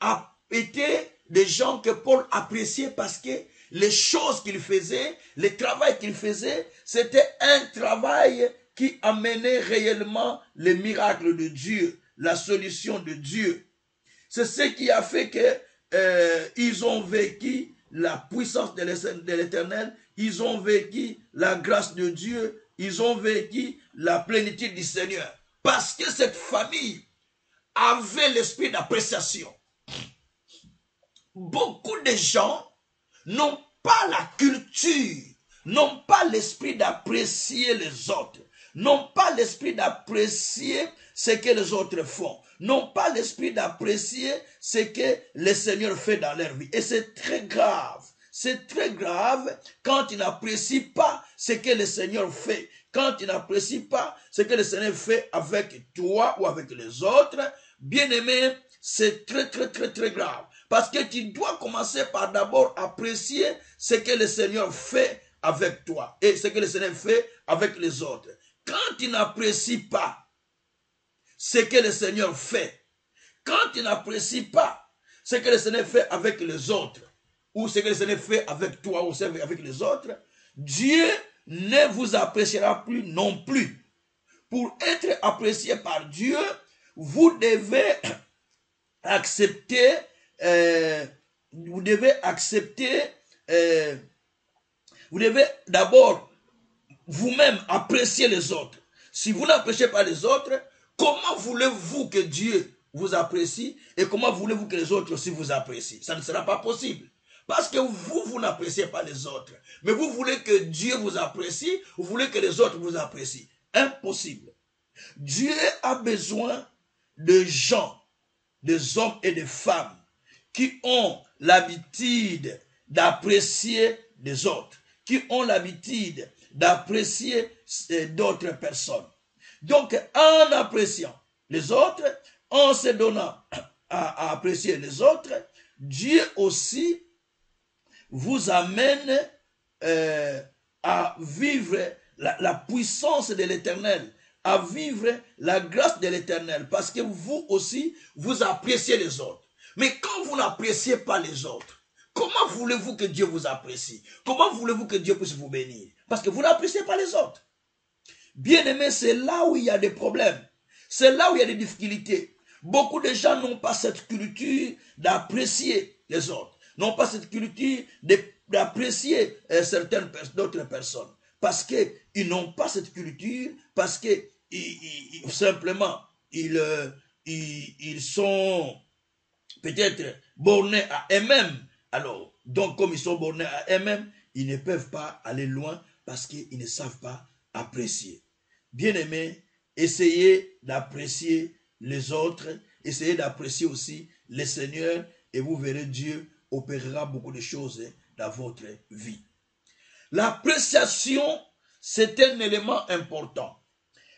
ont été des gens que Paul appréciait parce que les choses qu'il faisait, le travail qu'il faisait, c'était un travail qui amenait réellement le miracle de Dieu, la solution de Dieu. C'est ce qui a fait que ils ont vécu la puissance de l'Éternel, ils ont vécu la grâce de Dieu, ils ont vécu la plénitude du Seigneur. Parce que cette famille avait l'esprit d'appréciation. Beaucoup de gens n'ont pas la culture, n'ont pas l'esprit d'apprécier les autres, n'ont pas l'esprit d'apprécier ce que les autres font, n'ont pas l'esprit d'apprécier ce que le Seigneur fait dans leur vie. Et c'est très grave. C'est très grave quand ils n'apprécient pas ce que le Seigneur fait, quand ils n'apprécient pas ce que le Seigneur fait avec toi ou avec les autres. Bien-aimé, c'est très grave. Parce que tu dois commencer par d'abord apprécier ce que le Seigneur fait avec toi et ce que le Seigneur fait avec les autres. Quand tu n'apprécies pas ce que le Seigneur fait, quand tu n'apprécies pas ce que le Seigneur fait avec les autres, ou ce que le Seigneur fait avec toi ou avec les autres, Dieu ne vous appréciera plus non plus. Pour être apprécié par Dieu, vous devez accepter, vous devez d'abord vous-même apprécier les autres. Si vous n'appréciez pas les autres, comment voulez-vous que Dieu vous apprécie et comment voulez-vous que les autres aussi vous apprécient? Ça ne sera pas possible. Parce que vous n'appréciez pas les autres. Mais vous voulez que Dieu vous apprécie, vous voulez que les autres vous apprécient. Impossible. Dieu a besoin de gens, des hommes et des femmes qui ont l'habitude d'apprécier les autres, qui ont l'habitude d'apprécier d'autres personnes. Donc, en appréciant les autres, en se donnant à apprécier les autres, Dieu aussi vous amène à vivre la puissance de l'Éternel, à vivre la grâce de l'Éternel, parce que vous aussi, vous appréciez les autres. Mais quand vous n'appréciez pas les autres, comment voulez-vous que Dieu vous apprécie? Comment voulez-vous que Dieu puisse vous bénir? Parce que vous n'appréciez pas les autres. Bien-aimé, c'est là où il y a des problèmes. C'est là où il y a des difficultés. Beaucoup de gens n'ont pas cette culture d'apprécier les autres, n'ont pas cette culture d'apprécier d'autres personnes. Parce qu'ils n'ont pas cette culture, parce que simplement, ils sont peut-être bornés à eux-mêmes. Alors, donc comme ils sont bornés à eux-mêmes, ils ne peuvent pas aller loin parce qu'ils ne savent pas apprécier. Bien-aimés, essayez d'apprécier les autres, essayez d'apprécier aussi le Seigneur et vous verrez Dieu opérera beaucoup de choses dans votre vie. L'appréciation, c'est un élément important.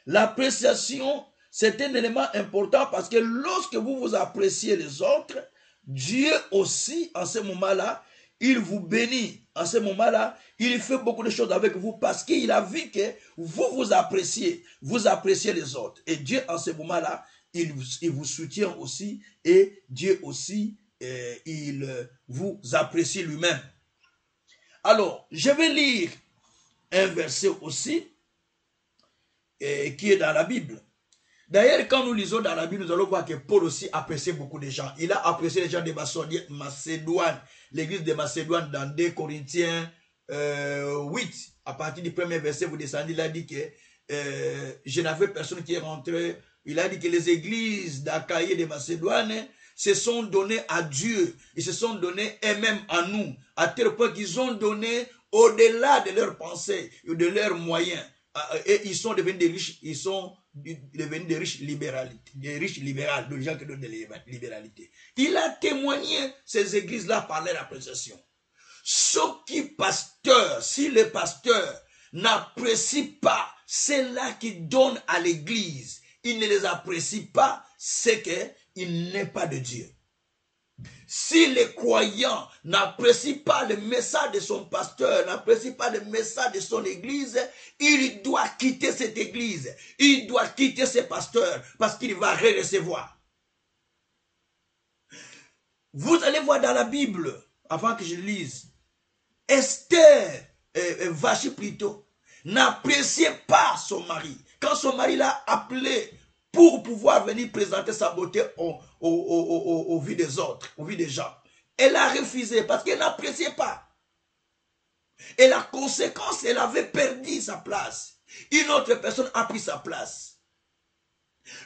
L'appréciation, c'est un élément important parce que lorsque vous appréciez les autres, Dieu aussi, en ce moment-là, il vous bénit. En ce moment-là, il fait beaucoup de choses avec vous parce qu'il a vu que vous appréciez les autres. Et Dieu, en ce moment-là, il vous soutient aussi et Dieu aussi il vous apprécie lui-même. Alors, je vais lire un verset aussi qui est dans la Bible. D'ailleurs, quand nous lisons dans la Bible, nous allons voir que Paul aussi appréciait beaucoup de gens. Il a apprécié les gens de Macédoine, l'église de Macédoine dans 2 Corinthiens 8. À partir du premier verset, vous descendez, il a dit que je n'avais personne qui est rentré. Il a dit que les églises d'Achaïe et de Macédoine se sont données à Dieu. Ils se sont donnés eux-mêmes à nous, à tel point qu'ils ont donné au-delà de leurs pensées et de leurs moyens. Et ils sont devenus des riches, ils sont devenus des riches libéralités, des gens qui donnent des libéralités. Il a témoigné ces églises-là par leur appréciation. Sauf qui pasteur, si le pasteur n'apprécie pas ceux-là qui donnent à l'église, il ne les apprécie pas, c'est qu'il n'est pas de Dieu. Si le croyant n'apprécie pas le message de son pasteur, n'apprécie pas le message de son église, il doit quitter cette église. Il doit quitter ses pasteurs parce qu'il va recevoir. Vous allez voir dans la Bible, avant que je lise, Esther, Vachi plutôt, n'appréciait pas son mari. Quand son mari l'a appelé pour pouvoir venir présenter sa beauté aux vies des autres, aux vies des gens, elle a refusé parce qu'elle n'appréciait pas. Et la conséquence, elle avait perdu sa place. Une autre personne a pris sa place.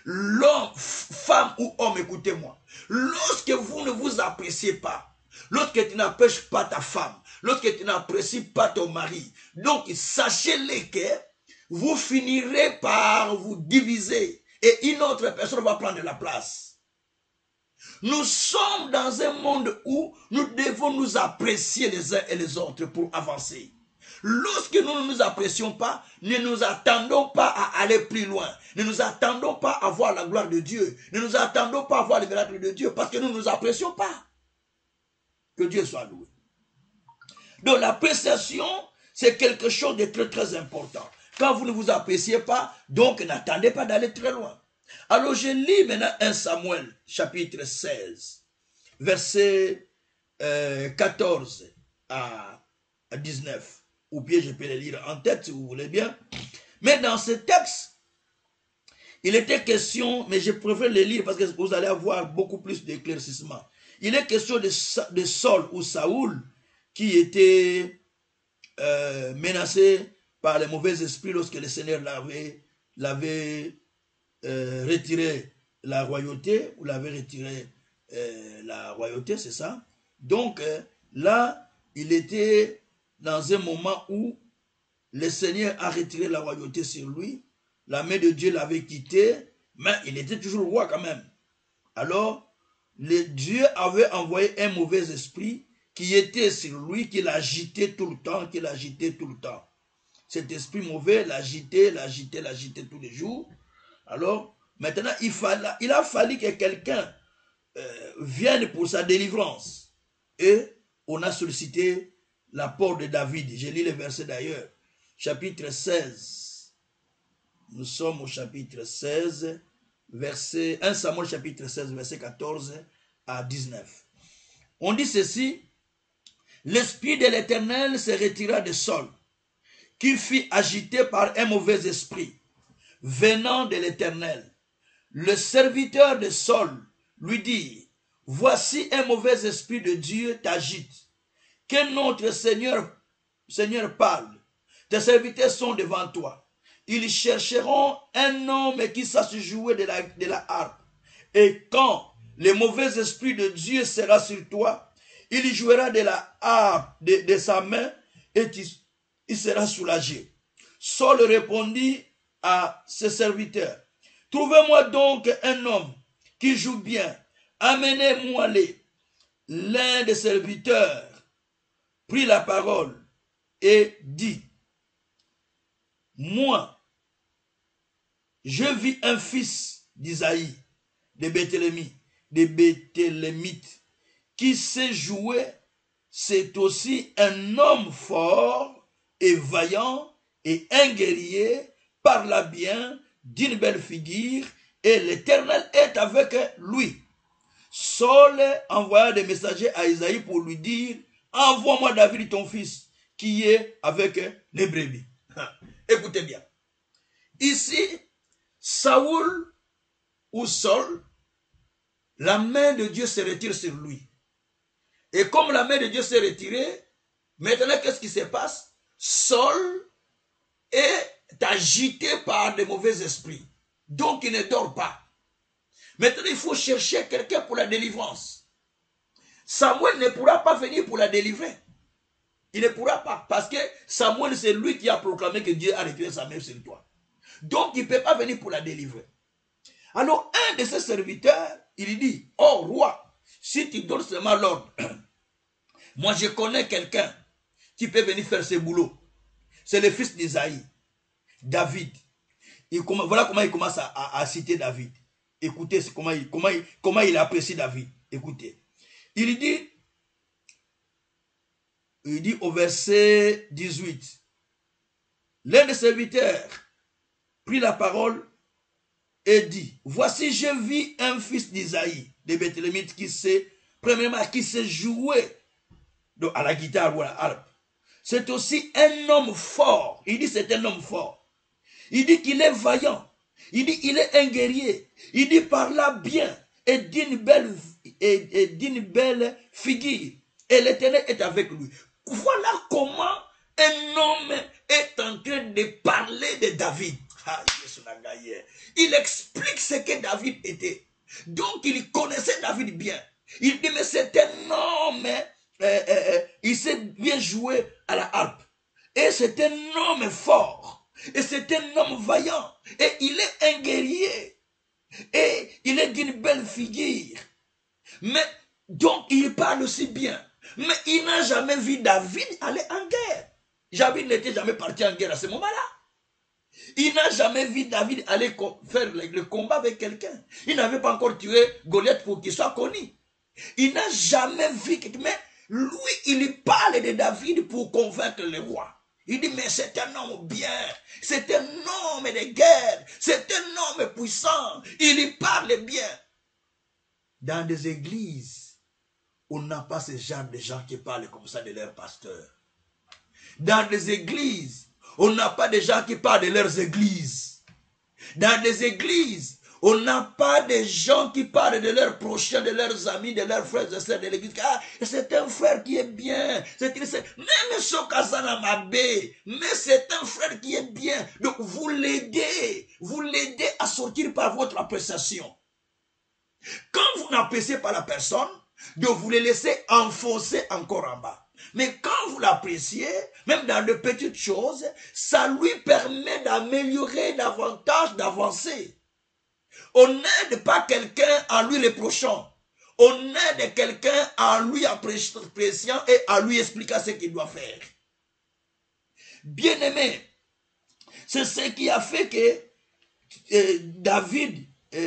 L'homme, femme ou homme, écoutez-moi. Lorsque vous ne vous appréciez pas, lorsque tu n'apprécies pas ta femme, lorsque tu n'apprécies pas ton mari, donc sachez-le que vous finirez par vous diviser et une autre personne va prendre la place. Nous sommes dans un monde où nous devons nous apprécier les uns et les autres pour avancer. Lorsque nous ne nous apprécions pas, ne nous attendons pas à aller plus loin. Ne nous attendons pas à voir la gloire de Dieu. Ne nous attendons pas à voir le miracle de Dieu parce que nous ne nous apprécions pas. Que Dieu soit loué. Donc l'appréciation, c'est quelque chose de très très important. Quand vous ne vous appréciez pas, donc n'attendez pas d'aller très loin. Alors je lis maintenant 1 Samuel, chapitre 16, verset 14 à 19. Ou bien je peux le lire en tête si vous voulez bien. Mais dans ce texte, il était question, mais je préfère le lire parce que vous allez avoir beaucoup plus d'éclaircissement. Il est question de Saul ou Saoul qui était menacé par les mauvais esprits lorsque le Seigneur l'avait retiré la royauté, ou l'avait retiré la royauté, c'est ça. Donc là, il était dans un moment où le Seigneur a retiré la royauté sur lui, la main de Dieu l'avait quitté, mais il était toujours roi quand même. Alors, Dieu avait envoyé un mauvais esprit qui était sur lui, qui l'agitait tout le temps, Cet esprit mauvais l'agitait tous les jours. Alors, maintenant, il a fallu que quelqu'un vienne pour sa délivrance. Et on a sollicité l'apport de David. Je lis le verset d'ailleurs. Chapitre 16. Nous sommes au chapitre 16, verset 1 Samuel chapitre 16, verset 14 à 19. On dit ceci: l'esprit de l'Éternel se retira de Saul, qui fut agité par un mauvais esprit venant de l'Éternel. Le serviteur de Saul lui dit: voici un mauvais esprit de Dieu t'agite. Que notre Seigneur parle. Tes serviteurs sont devant toi. Ils chercheront un homme qui sache jouer de la harpe. Et quand le mauvais esprit de Dieu sera sur toi, il jouera de la harpe de sa main et il sera soulagé. Saul répondit à ses serviteurs: trouvez-moi donc un homme qui joue bien, amenez-moi-le. L'un des serviteurs prit la parole et dit: moi, je vis un fils d'Isaïe, de Béthélémite, qui sait jouer. C'est aussi un homme fort et vaillant et un guerrier, parle bien, d'une belle figure, et l'Éternel est avec lui. Saul envoya des messagers à Isaïe pour lui dire, envoie-moi David ton fils qui est avec les brebis. Écoutez bien. Ici, Saoul ou Saul, la main de Dieu se retire sur lui. Et comme la main de Dieu s'est retirée, maintenant qu'est-ce qui se passe? Saul est agité par de mauvais esprits. Donc il ne dort pas. Maintenant il faut chercher quelqu'un pour la délivrance. Samuel ne pourra pas venir pour la délivrer. Il ne pourra pas. Parce que Samuel, c'est lui qui a proclamé que Dieu a retiré sa main sur toi. Donc il ne peut pas venir pour la délivrer. Alors un de ses serviteurs, il dit, oh roi, si tu donnes seulement l'ordre, moi je connais quelqu'un qui peut venir faire ce boulot. C'est le fils d'Isaïe, David. Voilà comment il commence à citer David. Écoutez comment il apprécie David. Écoutez. Il dit au verset 18, l'un des serviteurs prit la parole et dit, voici je vis un fils d'Isaïe, de Bethlémite, qui sait jouer à la guitare ou à la harpe. C'est aussi un homme fort. Il dit c'est un homme fort. Il dit qu'il est vaillant. Il dit il est un guerrier. Il dit parla bien et d'une belle figure. Et l'Éternel est avec lui. Voilà comment un homme est en train de parler de David. Il explique ce que David était. Donc il connaissait David bien. Il dit mais c'est un homme, il sait bien jouer à la harpe. Et c'est un homme fort. Et c'est un homme vaillant. Et il est un guerrier. Et il est d'une belle figure. Mais donc il parle aussi bien. Mais il n'a jamais vu David aller en guerre. David n'était jamais parti en guerre à ce moment-là. Il n'a jamais vu David aller faire le combat avec quelqu'un. Il n'avait pas encore tué Goliath pour qu'il soit connu. Il n'a jamais vu quelqu'un. Mais lui, il parle de David pour convaincre le roi. Il dit, mais c'est un homme bien. C'est un homme de guerre. C'est un homme puissant. Il y parle bien. Dans des églises, on n'a pas ce genre de gens qui parlent comme ça de leurs pasteurs. Dans des églises, on n'a pas de gens qui parlent de leurs églises. Dans des églises, on n'a pas de gens qui parlent de leurs prochains, de leurs amis, de leurs frères et sœurs de l'église. Ah, c'est un frère qui est bien. Même Sokazana Mabé, mais c'est un frère qui est bien. Donc vous l'aidez à sortir par votre appréciation. Quand vous n'appréciez pas la personne, donc vous les laissez enfoncer encore en bas. Mais quand vous l'appréciez, même dans de petites choses, ça lui permet d'améliorer davantage, d'avancer. On n'aide pas quelqu'un en lui reprochant. On aide quelqu'un en lui appréciant et en lui expliquant ce qu'il doit faire. Bien-aimé, c'est ce qui a fait que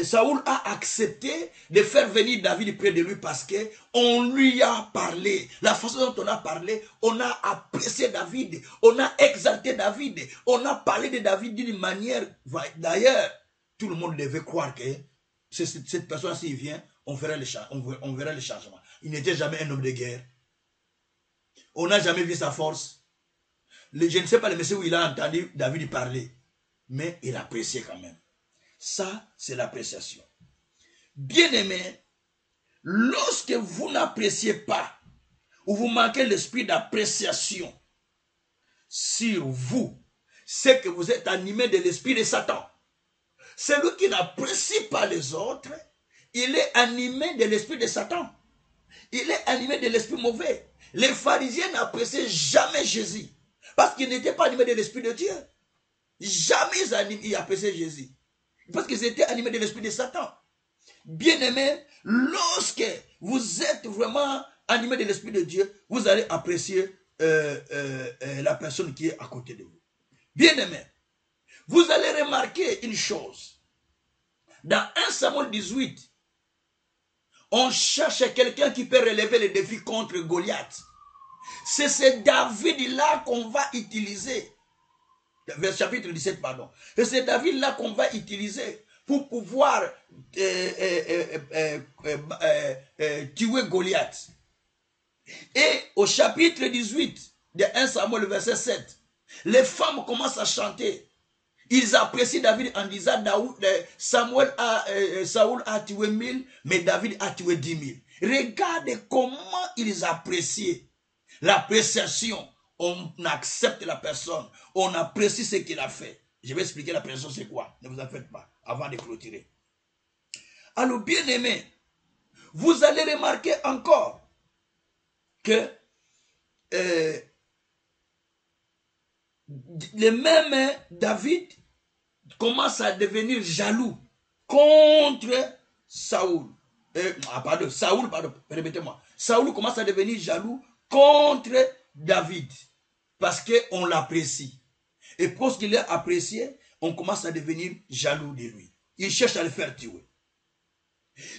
Saoul a accepté de faire venir David près de lui parce que on lui a parlé. La façon dont on a parlé, on a apprécié David, on a exalté David, on a parlé de David d'une manière. D'ailleurs, tout le monde devait croire que cette personne, s'il vient, on verra le changement. Il n'était jamais un homme de guerre. On n'a jamais vu sa force. Je ne sais pas le monsieur où il a entendu David parler, mais il appréciait quand même. Ça, c'est l'appréciation. Bien-aimé, lorsque vous n'appréciez pas, ou vous manquez l'esprit d'appréciation sur vous, c'est que vous êtes animé de l'esprit de Satan. Celui qui n'apprécie pas les autres, il est animé de l'esprit de Satan. Il est animé de l'esprit mauvais. Les pharisiens n'appréciaient jamais Jésus, parce qu'ils n'étaient pas animés de l'esprit de Dieu. Jamais ils appréciaient Jésus. Parce qu'ils étaient animés de l'esprit de Satan. Bien-aimés, lorsque vous êtes vraiment animé de l'esprit de Dieu, vous allez apprécier la personne qui est à côté de vous. Bien-aimés, vous allez remarquer une chose. Dans 1 Samuel 18, on cherche quelqu'un qui peut relever le défi contre Goliath. C'est ce David-là qu'on va utiliser. Vers chapitre 17, pardon. Et c'est David-là qu'on va utiliser pour pouvoir tuer Goliath. Et au chapitre 18 de 1 Samuel, verset 7, les femmes commencent à chanter. Ils apprécient David en disant Saul a tué 1000, mais David a tué 10 000. Regardez comment ils apprécient l'appréciation. On accepte la personne, on apprécie ce qu'il a fait. Je vais expliquer l'appréciation c'est quoi, ne vous en faites pas, avant de clôturer. Alors bien aimé, vous allez remarquer encore que le même David commence à devenir jaloux contre Saoul. Saoul, permettez-moi. Saoul commence à devenir jaloux contre David parce qu'on l'apprécie. Et parce qu'il est apprécié, on commence à devenir jaloux de lui. Il cherche à le faire tuer.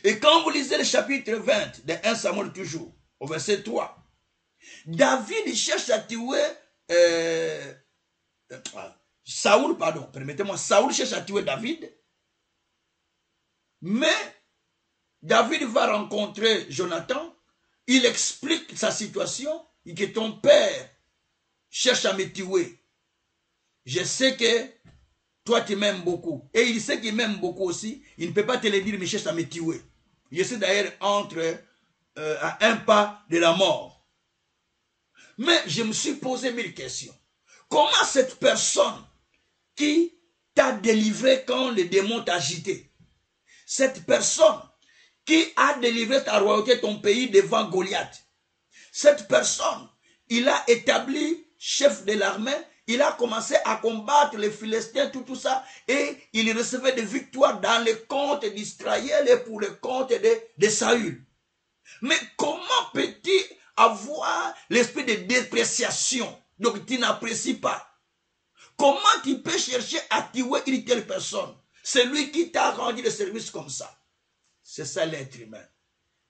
Et quand vous lisez le chapitre 20 de 1 Samuel toujours, au verset 3, David cherche à tuer Saoul, pardon, permettez-moi, Saoul cherche à tuer David, mais David va rencontrer Jonathan, il explique sa situation, et que ton père cherche à me tuer. Je sais que toi tu m'aimes beaucoup, et il sait qu'il m'aime beaucoup aussi, il ne peut pas te le dire, mais il cherche à me tuer. Je suis d'ailleurs à un pas de la mort. Mais je me suis posé 1000 questions. Comment cette personne qui t'a délivré quand le démon t'a agité, cette personne qui a délivré ta royauté, ton pays devant Goliath, cette personne, il a établi chef de l'armée, il a commencé à combattre les Philistins, tout ça, et il recevait des victoires dans les comptes d'Israël et pour le compte de Saül. Mais comment peut-il avoir l'esprit de dépréciation? Donc tu n'apprécies pas. Comment tu peux chercher à tuer une telle personne? C'est lui qui t'a rendu le service comme ça. C'est ça l'être humain.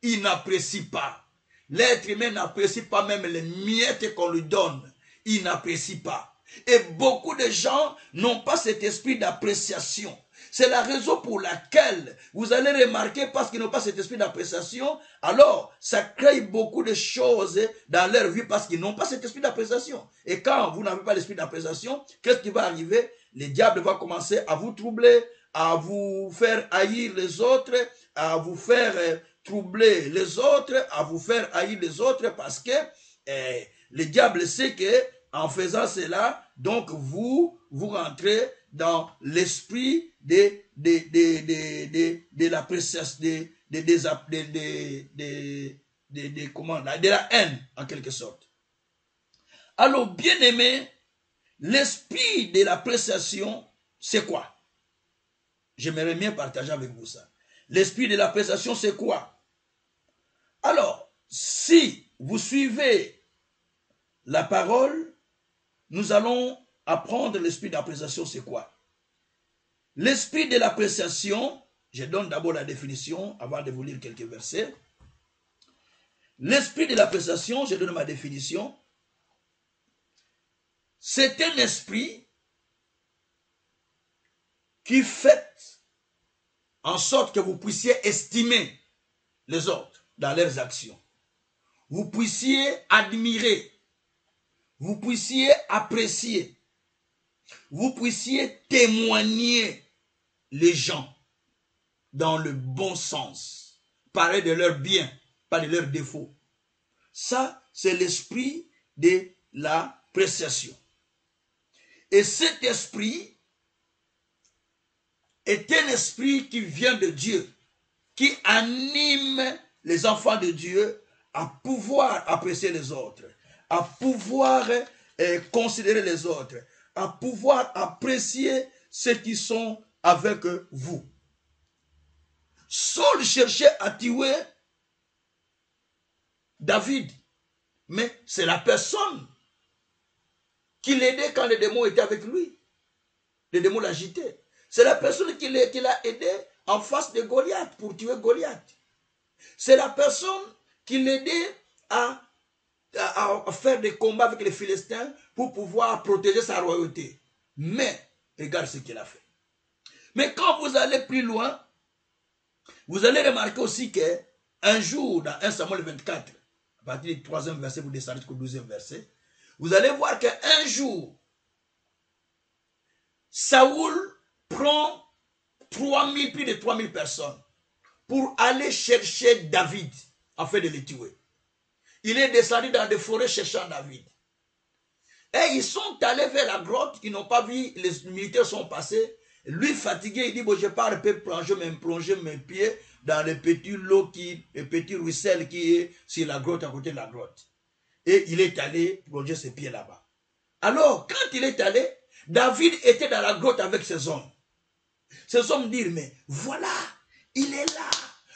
Il n'apprécie pas. L'être humain n'apprécie pas même les miettes qu'on lui donne. Il n'apprécie pas. Et beaucoup de gens n'ont pas cet esprit d'appréciation. C'est la raison pour laquelle vous allez remarquer, parce qu'ils n'ont pas cet esprit d'appréciation, alors ça crée beaucoup de choses dans leur vie parce qu'ils n'ont pas cet esprit d'appréciation. Et quand vous n'avez pas l'esprit d'appréciation, qu'est-ce qui va arriver? Le diable va commencer à vous troubler, à vous faire haïr les autres, à vous faire troubler les autres, à vous faire haïr les autres, parce que le diable sait que en faisant cela, donc vous rentrez dans l'esprit de l'appréciation, de la haine, en quelque sorte. Alors, bien aimé, l'esprit de l'appréciation, c'est quoi? J'aimerais bien partager avec vous ça. L'esprit de l'appréciation, c'est quoi? Alors, si vous suivez la parole, nous allons apprendre l'esprit d'appréciation, c'est quoi? L'esprit de l'appréciation, je donne d'abord la définition avant de vous lire quelques versets. L'esprit de l'appréciation, je donne ma définition. C'est un esprit qui fait en sorte que vous puissiez estimer les autres dans leurs actions. Vous puissiez admirer, vous puissiez apprécier, vous puissiez témoigner les gens dans le bon sens, parler de leurs biens, pas de leurs défauts. Ça, c'est l'esprit de l'appréciation. Et cet esprit est un esprit qui vient de Dieu, qui anime les enfants de Dieu à pouvoir apprécier les autres, à pouvoir considérer les autres, à pouvoir apprécier ceux qui sont avec vous. Saul cherchait à tuer David, mais c'est la personne qui l'aidait quand le démon était avec lui. Le démon l'agitait. C'est la personne qui l'a aidé en face de Goliath pour tuer Goliath. C'est la personne qui l'aidait à faire des combats avec les Philistins pour pouvoir protéger sa royauté. Mais, regarde ce qu'il a fait. Mais quand vous allez plus loin, vous allez remarquer aussi que un jour, dans 1 Samuel 24, à partir du 3e verset, vous descendez jusqu'au 12e verset, vous allez voir qu'un jour, Saoul prend plus de 3000 personnes pour aller chercher David afin de le tuer. Il est descendu dans des forêts cherchant David. Et ils sont allés vers la grotte, ils n'ont pas vu, les militaires sont passés. Lui fatigué, il dit, bon, je pars plonger mes pieds dans le petit lot, le petit ruisselle qui est sur la grotte, à côté de la grotte. Et il est allé plonger ses pieds là-bas. Alors, quand il est allé, David était dans la grotte avec ses hommes. Ces hommes disent, mais voilà, il est là.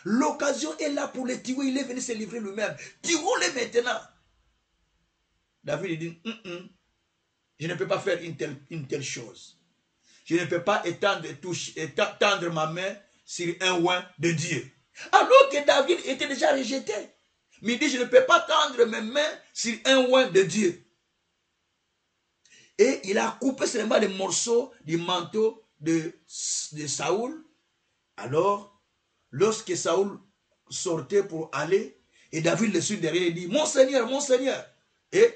L'occasion est là pour le tuer, il est venu se livrer lui-même. Tuons-le maintenant. David dit, je ne peux pas faire une telle chose. Je ne peux pas étendre ma main sur un oint de Dieu. Alors que David était déjà rejeté. Mais il dit, je ne peux pas tendre mes mains sur un oint de Dieu. Et il a coupé seulement les morceaux du manteau de Saoul. Alors, lorsque Saoul sortait pour aller, et David le suit derrière, il dit, mon Seigneur, mon Seigneur. Et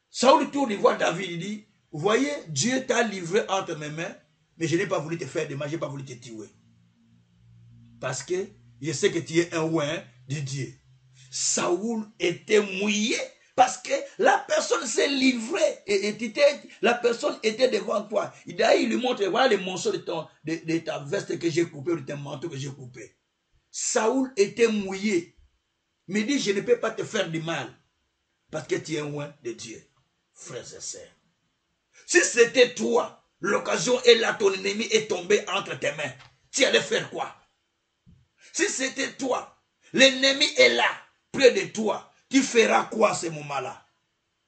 Saoul tourne, il voit David, il dit, vous voyez, Dieu t'a livré entre mes mains, mais je n'ai pas voulu te faire de mal, je n'ai pas voulu te tuer. Parce que je sais que tu es un oint de Dieu. Saoul était mouillé parce que la personne s'est livrée et la personne était devant toi. Il lui montre, voilà les morceaux de ta veste que j'ai coupé, de ton manteau que j'ai coupé. Saoul était mouillé. Mais dit, je ne peux pas te faire du mal parce que tu es un oint de Dieu. Frères et sœurs. Si c'était toi, l'occasion est là, ton ennemi est tombé entre tes mains. Tu allais faire quoi? Si c'était toi, l'ennemi est là, près de toi, tu feras quoi à ce moment-là?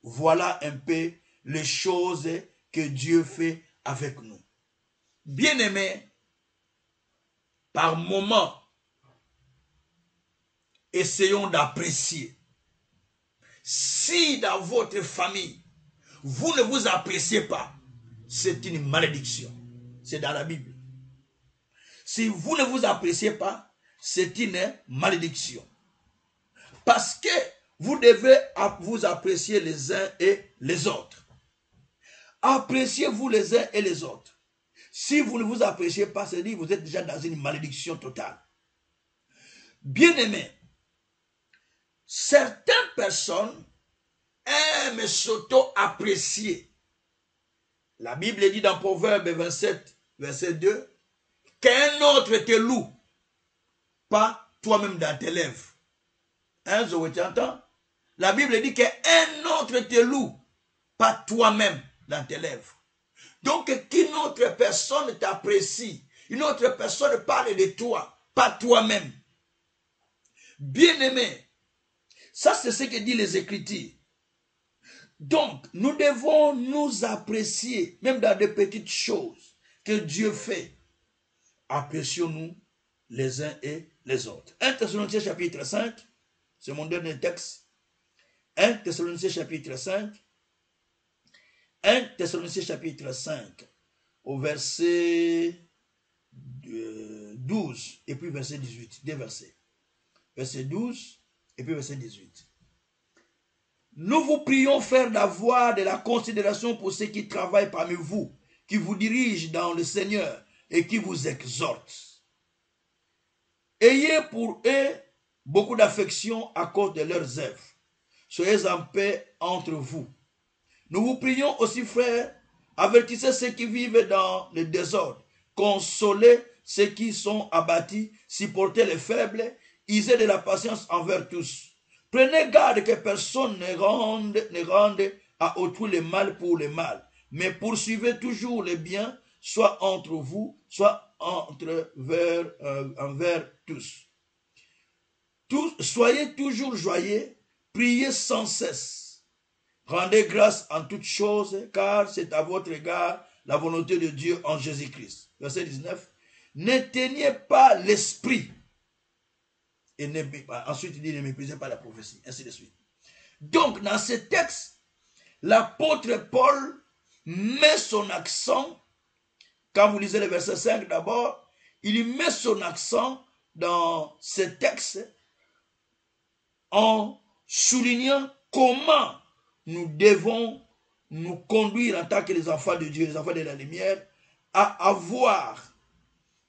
Voilà un peu les choses que Dieu fait avec nous. Bien-aimés, par moment, essayons d'apprécier. Si dans votre famille, vous ne vous appréciez pas, c'est une malédiction. C'est dans la Bible. Si vous ne vous appréciez pas, c'est une malédiction. Parce que vous devez vous apprécier les uns et les autres. Appréciez-vous les uns et les autres. Si vous ne vous appréciez pas, c'est-à-dire que vous êtes déjà dans une malédiction totale. Bien-aimés, certaines personnes aiment s'auto-apprécier. La Bible dit dans Proverbe 27, verset 2, qu'un autre te loue, pas toi-même dans tes lèvres. Hein, Zoé, tu entends? La Bible dit qu'un autre te loue, pas toi-même dans tes lèvres. Donc, qu'une autre personne t'apprécie, une autre personne parle de toi, pas toi-même. Bien-aimé, ça c'est ce que dit les Écritures. Donc, nous devons nous apprécier, même dans des petites choses que Dieu fait. Apprécions-nous les uns et les autres. 1 Thessaloniciens chapitre 5, c'est mon dernier texte. 1 Thessaloniciens chapitre 5. 1 Thessaloniciens chapitre 5, au verset 12 et puis verset 18. Deux versets. Verset 12 et puis verset 18. Nous vous prions, frères, d'avoir de la considération pour ceux qui travaillent parmi vous, qui vous dirigent dans le Seigneur et qui vous exhortent. Ayez pour eux beaucoup d'affection à cause de leurs œuvres. Soyez en paix entre vous. Nous vous prions aussi, frères, avertissez ceux qui vivent dans le désordre, consolez ceux qui sont abattus, supportez les faibles, usez de la patience envers tous. Prenez garde que personne ne rende à autrui le mal pour le mal, mais poursuivez toujours le bien, soit entre vous, soit envers tous. Soyez toujours joyeux, priez sans cesse. Rendez grâce en toutes choses, car c'est à votre égard la volonté de Dieu en Jésus-Christ. Verset 19. N'éteignez pas l'esprit. Et ensuite, il dit, ne méprisez pas la prophétie. Ainsi de suite. Donc, dans ce texte, l'apôtre Paul met son accent Quand vous lisez le verset 5 d'abord, il met son accent dans ce texte en soulignant comment nous devons nous conduire en tant que les enfants de Dieu, les enfants de la lumière, à avoir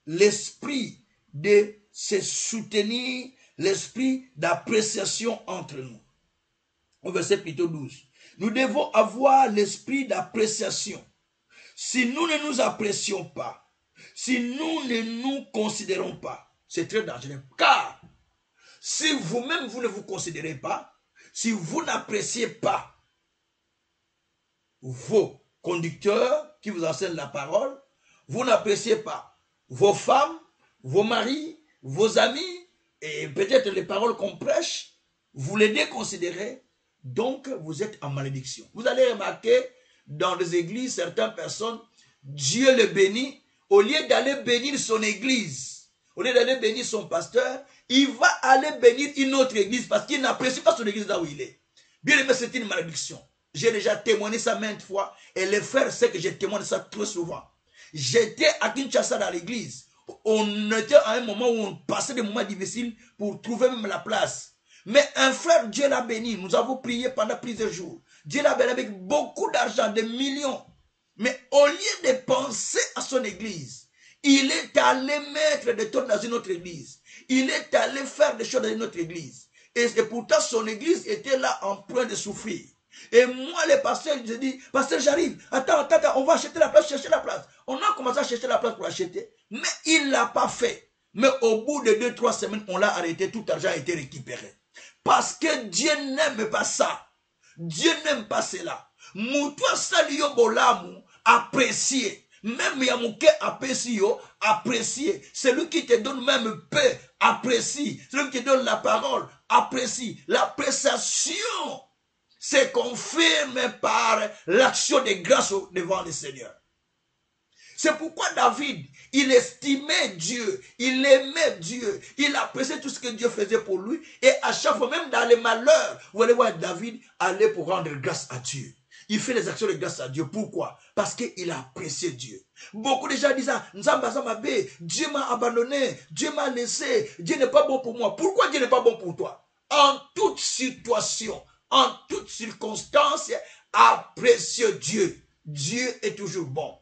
l'esprit de se soutenir, l'esprit d'appréciation entre nous. Au verset plutôt 12. Nous devons avoir l'esprit d'appréciation. Si nous ne nous apprécions pas, si nous ne nous considérons pas, c'est très dangereux. Car si vous-même vous ne vous considérez pas, si vous n'appréciez pas vos conducteurs qui vous enseignent la parole, vous n'appréciez pas vos femmes, vos maris, vos amis, et peut-être les paroles qu'on prêche, vous les déconsidérez, donc vous êtes en malédiction. Vous allez remarquer dans les églises, certaines personnes, Dieu les bénit, au lieu d'aller bénir son église, au lieu d'aller bénir son pasteur, il va aller bénir une autre église parce qu'il n'apprécie pas son église là où il est. Bien aimé, c'est une malédiction. J'ai déjà témoigné ça maintes fois et les frères savent que je témoigne ça très souvent. J'étais à Kinshasa dans l'église. On était à un moment où on passait des moments difficiles pour trouver même la place. Mais un frère, Dieu l'a béni. Nous avons prié pendant plusieurs jours. Dieu l'a béni avec beaucoup d'argent, des millions. Mais au lieu de penser à son église, il est allé mettre des tonnes dans une autre église. Il est allé faire des choses dans une autre église. Et pourtant, son église était là en train de souffrir. Et moi, le pasteur, je dis, pasteur, j'arrive. Attends, on va acheter la place, chercher la place. On a commencé à chercher la place pour acheter. Mais il ne l'a pas fait. Mais au bout de 2-3 semaines, on l'a arrêté. Tout l'argent a été récupéré. Parce que Dieu n'aime pas ça. Dieu n'aime pas cela. Moutoua salio bolamu, apprécier. Même Yamouké apprécie, apprécier. Celui qui te donne même paix, apprécie. Celui qui te donne la parole, apprécie. L'appréciation se confirme par l'action de grâce devant le Seigneur. C'est pourquoi David, il estimait Dieu, il aimait Dieu, il appréciait tout ce que Dieu faisait pour lui. Et à chaque fois, même dans les malheurs, vous allez voir David aller pour rendre grâce à Dieu. Il fait les actions de grâce à Dieu. Pourquoi? Parce qu'il a apprécié Dieu. Beaucoup de gens disent, Dieu m'a abandonné, Dieu m'a laissé, Dieu n'est pas bon pour moi. Pourquoi Dieu n'est pas bon pour toi? En toute situation, en toute circonstance, appréciez Dieu. Dieu est toujours bon.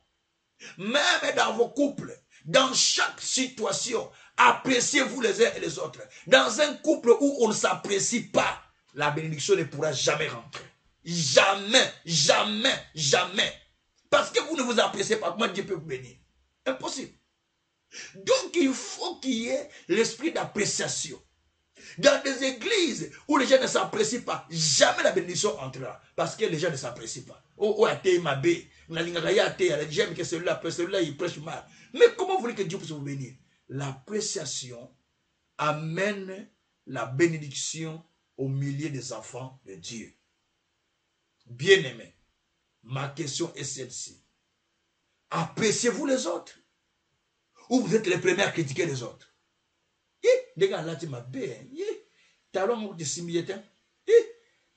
Même dans vos couples, dans chaque situation, appréciez-vous les uns et les autres. Dans un couple où on ne s'apprécie pas, la bénédiction ne pourra jamais rentrer. Jamais, jamais, jamais. Parce que vous ne vous appréciez pas, comment Dieu peut vous bénir? Impossible. Donc il faut qu'il y ait l'esprit d'appréciation. Dans des églises où les gens ne s'apprécient pas, jamais la bénédiction entrera. Parce que les gens ne s'apprécient pas. Oh, athée, ma bé. J'aime que celui-là, il prêche mal. Mais comment vous voulez que Dieu puisse vous bénir? L'appréciation amène la bénédiction au milieu des enfants de Dieu. Bien-aimés, ma question est celle-ci. Appréciez-vous les autres? Ou vous êtes les premiers à critiquer les autres? Là, tu m'as bien. Talon de similité.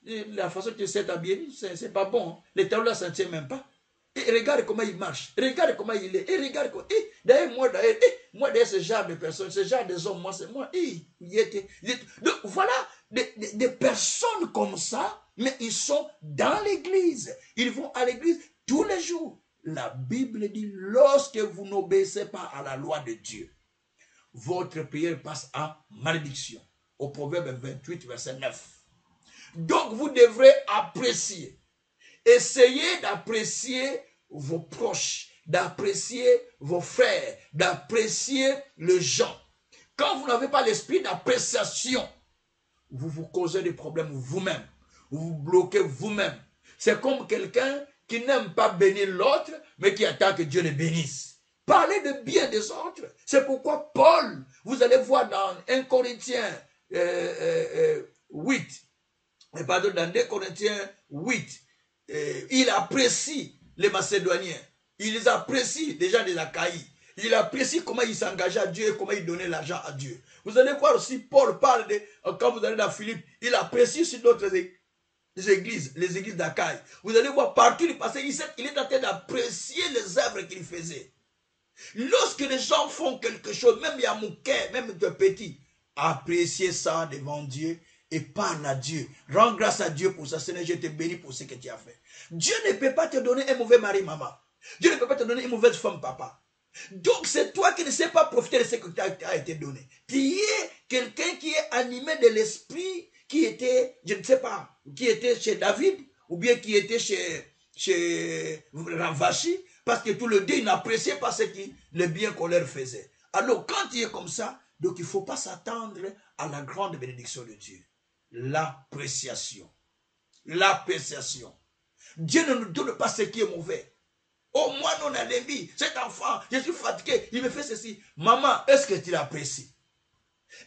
La façon que tu sais t'habiller, c'est pas bon. Les talons là, ça ne tient même pas. Et regarde comment il marche. Regarde comment il est. Et regarde comment. D'ailleurs, moi, ce genre de personnes, ce genre de hommes, moi, c'est moi. Donc, voilà des personnes comme ça, mais ils sont dans l'église. Ils vont à l'église tous les jours. La Bible dit, lorsque vous n'obéissez pas à la loi de Dieu, votre prière passe en malédiction. Au Proverbe 28, verset 9. Donc, vous devrez apprécier. Essayez d'apprécier vos proches, d'apprécier vos frères, d'apprécier les gens. Quand vous n'avez pas l'esprit d'appréciation, vous vous causez des problèmes vous-même. Vous vous bloquez vous-même. C'est comme quelqu'un qui n'aime pas bénir l'autre, mais qui attend que Dieu le bénisse. Parlez de bien des autres. C'est pourquoi Paul, vous allez voir dans 1 Corinthiens 8, pardon, dans 2 Corinthiens 8, il apprécie les Macédoniens. Il les apprécie, les gens des Achaïs. Il apprécie comment ils s'engageaient à Dieu et comment ils donnaient l'argent à Dieu. Vous allez voir aussi, Paul parle de, quand vous allez dans Philippe, il apprécie aussi d'autres églises, les églises d'Achaïs. Vous allez voir partout, il est en train d'apprécier les œuvres qu'il faisait. Lorsque les gens font quelque chose, même il y a mon cœur, même de petit, appréciez ça devant Dieu et parle à Dieu. Rends grâce à Dieu pour ça. Seigneur, je te bénis pour ce que tu as fait. Dieu ne peut pas te donner un mauvais mari, maman. Dieu ne peut pas te donner une mauvaise femme, papa. Donc c'est toi qui ne sais pas profiter de ce que tu as été donné. Tu es quelqu'un qui est animé de l'esprit qui était, je ne sais pas, qui était chez David ou bien qui était chez Vachi, parce que tout le Dieu n'appréciait pas le bien qu'on leur faisait. Alors quand tu es comme ça, donc il ne faut pas s'attendre à la grande bénédiction de Dieu. L'appréciation. L'appréciation. Dieu ne nous donne pas ce qui est mauvais. Oh, moi, non, a l'envie. Cet enfant, je suis fatigué, il me fait ceci. Maman, est-ce que tu l'apprécies?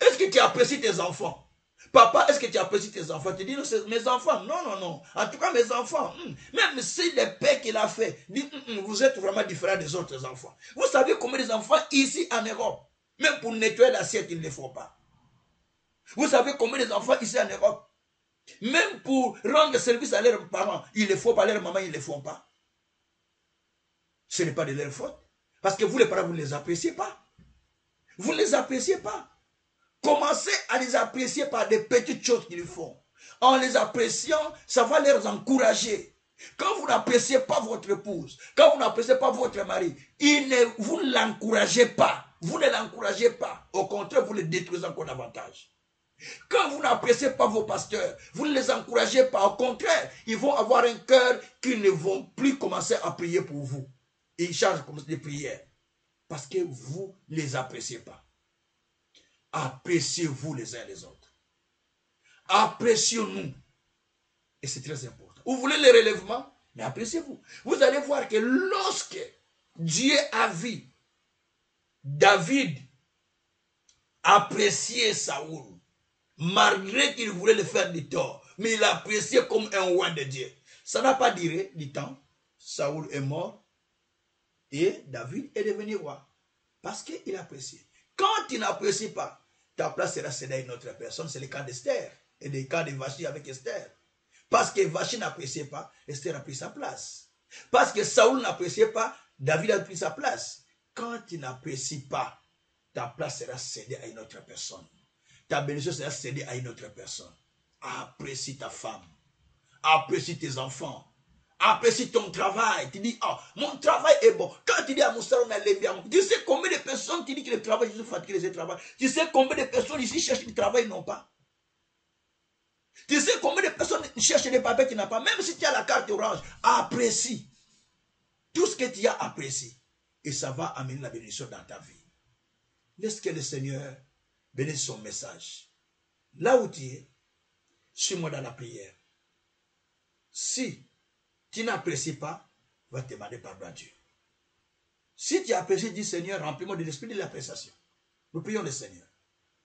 Est-ce que tu apprécies tes enfants? Papa, est-ce que tu apprécies tes enfants? Tu dis, non, c'est mes enfants. Non, non, non. En tout cas, mes enfants, même si le père qu'il a fait, dit, vous êtes vraiment différents des autres enfants. Vous savez combien des enfants ici en Europe, même pour nettoyer l'assiette, ils ne le font pas. Vous savez combien des enfants ici en Europe, même pour rendre service à leurs parents, ils ne le font pas, leurs mamans, ils ne le font pas. Ce n'est pas de leur faute. Parce que vous, les parents, vous ne les appréciez pas. Vous ne les appréciez pas. Commencez à les apprécier par des petites choses qu'ils font. En les appréciant, ça va les encourager. Quand vous n'appréciez pas votre épouse, quand vous n'appréciez pas votre mari, vous ne l'encouragez pas. Vous ne l'encouragez pas. Au contraire, vous le détruisez encore davantage. Quand vous n'appréciez pas vos pasteurs, vous ne les encouragez pas. Au contraire, ils vont avoir un cœur qu'ils ne vont plus commencer à prier pour vous. Ils changent des prières. Parce que vous ne les appréciez pas. Appréciez-vous les uns les autres. Appréciez-nous. Et c'est très important. Vous voulez le relèvement? Mais appréciez-vous. Vous allez voir que lorsque Dieu a vu David apprécier Saoul, malgré qu'il voulait le faire du tort, mais il l'appréciait comme un roi de Dieu. Ça n'a pas duré du temps. Saoul est mort et David est devenu roi. Parce qu'il appréciait. Quand tu n'apprécies pas, ta place sera cédée à une autre personne. C'est le cas d'Esther et le cas de Vachi avec Esther. Parce que Vachi n'appréciait pas, Esther a pris sa place. Parce que Saoul n'appréciait pas, David a pris sa place. Quand tu n'apprécies pas, ta place sera cédée à une autre personne. Ta bénédiction sera cédée à une autre personne. Apprécie ta femme. Apprécie tes enfants. Apprécie ton travail. Tu dis, oh, mon travail est bon. Quand tu dis à Moussa, on a levé, tu sais combien de personnes qui disent que le travail, je suis fatigué de ce travail. Tu sais combien de personnes ici cherchent du travail, non pas. Tu sais combien de personnes cherchent des papiers qui n'ont pas. Même si tu as la carte orange, apprécie. Tout ce que tu as apprécié. Et ça va amener la bénédiction dans ta vie. Laisse que le Seigneur bénisse son message. Là où tu es, suis-moi dans la prière. Si tu n'apprécies pas, va te demander pardon à Dieu. Si tu apprécies, dis Seigneur, remplis-moi de l'esprit de l'appréciation. Nous prions le Seigneur.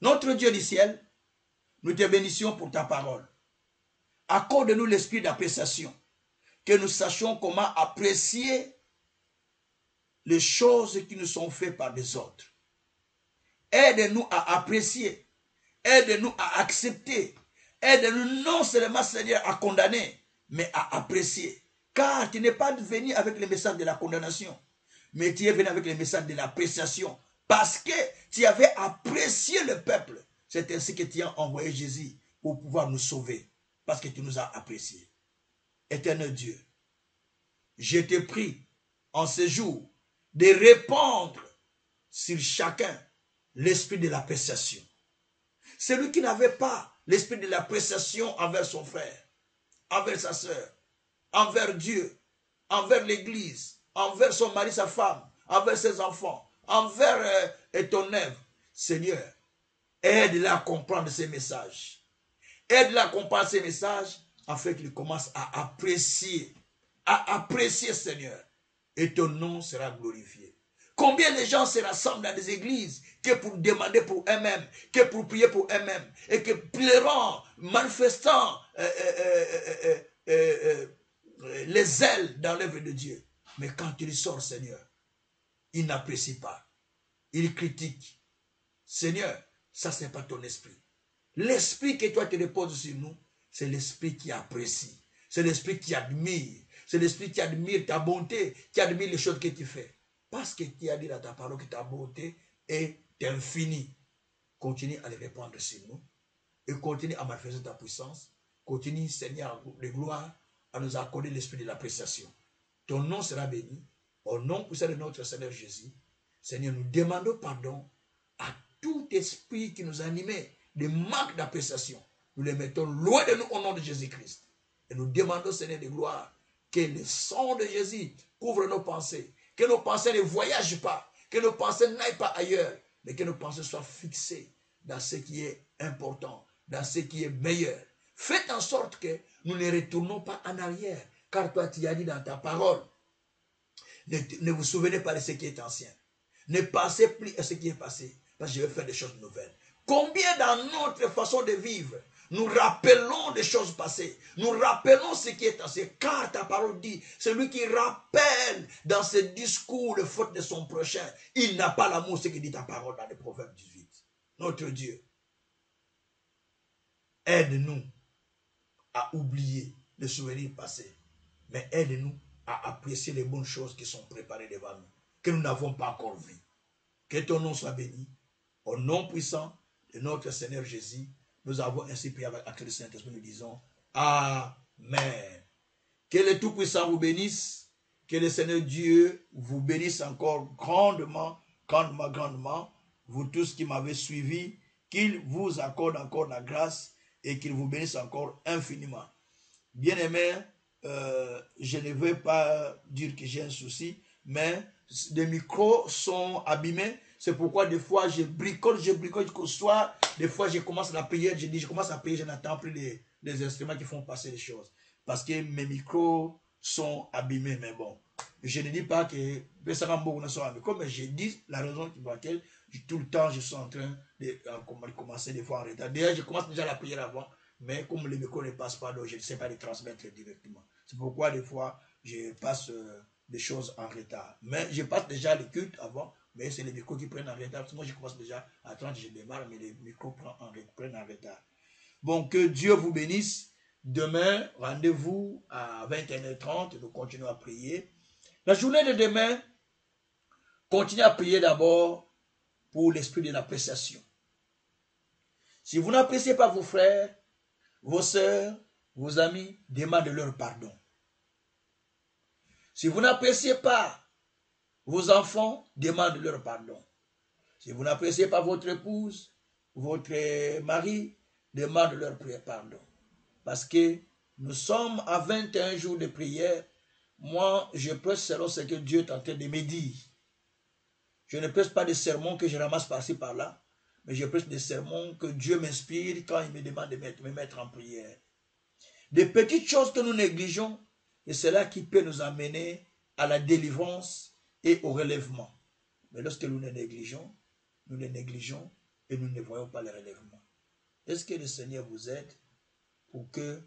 Notre Dieu du ciel, nous te bénissions pour ta parole. Accorde-nous l'esprit d'appréciation, que nous sachions comment apprécier les choses qui nous sont faites par des autres. Aide-nous à apprécier, aide-nous à accepter, aide-nous non seulement, Seigneur, à condamner, mais à apprécier. Car tu n'es pas venu avec le message de la condamnation, mais tu es venu avec le message de l'appréciation. Parce que tu avais apprécié le peuple. C'est ainsi que tu as envoyé Jésus pour pouvoir nous sauver. Parce que tu nous as appréciés. Éternel Dieu, je te prie en ce jour de répandre sur chacun l'esprit de l'appréciation. Celui qui n'avait pas l'esprit de l'appréciation envers son frère, envers sa soeur, envers Dieu, envers l'église, envers son mari, sa femme, envers ses enfants, envers ton œuvre. Seigneur, aide-la à comprendre ces messages. Aide-la à comprendre ces messages afin qu'il commence à apprécier, Seigneur. Et ton nom sera glorifié. Combien de gens se rassemblent dans des églises que pour demander pour eux-mêmes, que pour prier pour eux-mêmes, et que pleurant, manifestant les ailes dans l'œuvre de Dieu. Mais quand il sort, Seigneur, il n'apprécie pas. Il critique. Seigneur, ça c'est pas ton esprit. L'esprit que toi tu reposes sur nous, c'est l'esprit qui apprécie. C'est l'esprit qui admire. C'est l'esprit qui admire ta bonté, qui admire les choses que tu fais. parce que tu as dit dans ta parole que ta bonté est infinie. Continue à les répandre sur nous et continue à manifester ta puissance. Continue, Seigneur de gloire, à nous accorder l'esprit de l'appréciation. Ton nom sera béni. Au nom puissant de notre Seigneur Jésus, Seigneur, nous demandons pardon à tout esprit qui nous animait, des manques d'appréciation. Nous les mettons loin de nous au nom de Jésus-Christ. Et nous demandons, Seigneur de gloire, que le sang de Jésus couvre nos pensées, que nos pensées ne voyagent pas, que nos pensées n'aillent pas ailleurs, mais que nos pensées soient fixées dans ce qui est important, dans ce qui est meilleur. Faites en sorte que nous ne retournons pas en arrière, car toi tu as dit dans ta parole, ne vous souvenez pas de ce qui est ancien. Ne pensez plus à ce qui est passé, parce que je vais faire des choses nouvelles. Combien dans notre façon de vivre, nous rappelons des choses passées, nous rappelons ce qui est ancien, car ta parole dit, celui qui rappelle dans ses discours les fautes de son prochain, il n'a pas l'amour, ce que dit ta parole dans le Proverbe 18. Notre Dieu, aide-nous à oublier les souvenirs passés, mais aide-nous à apprécier les bonnes choses qui sont préparées devant nous, que nous n'avons pas encore vues. Que ton nom soit béni. Au nom puissant de notre Seigneur Jésus, nous avons ainsi prié avec l'acte du Saint-Esprit, nous disons Amen. Que le Tout-Puissant vous bénisse, que le Seigneur Dieu vous bénisse encore grandement, grandement, grandement, vous tous qui m'avez suivi, qu'il vous accorde encore la grâce et qu'il vous bénisse encore infiniment. Bien-aimés, je ne veux pas dire que j'ai un souci, mais les micros sont abîmés. C'est pourquoi des fois je bricole jusqu'au soir. Des fois je commence la prière, je commence à prier, je n'attends plus les instruments qui font passer les choses. Parce que mes micros sont abîmés, mais bon. Je ne dis pas que mais je dis la raison pour laquelle tout le temps je suis en train de commencer des fois en retard. D'ailleurs, je commence déjà la prière avant. Mais comme les micros ne passent pas, donc je ne sais pas les transmettre directement. C'est pourquoi des fois, je passe des choses en retard. Mais je passe déjà les cultes avant, mais c'est les micros qui prennent en retard. Moi, je commence déjà à 30, je démarre, mais les micros prennent en retard. Bon, que Dieu vous bénisse. Demain, rendez-vous à 21h30. Nous continuons à prier. La journée de demain, continuez à prier d'abord pour l'esprit de l'appréciation. Si vous n'appréciez pas vos frères, vos sœurs, vos amis, demandez leur pardon. Si vous n'appréciez pas vos enfants, demandez leur pardon. Si vous n'appréciez pas votre épouse, votre mari, demandez leur pardon. Parce que nous sommes à 21 jours de prière. Moi, je prêche selon ce que Dieu est en train de me dire. Je ne prêche pas des sermons que je ramasse par-ci par-là, mais je prêche des sermons que Dieu m'inspire quand il me demande de me mettre en prière. Des petites choses que nous négligeons, et c'est là qui peut nous amener à la délivrance et au relèvement. Mais lorsque nous les négligeons et nous ne voyons pas le relèvement. Est-ce que le Seigneur vous aide pour que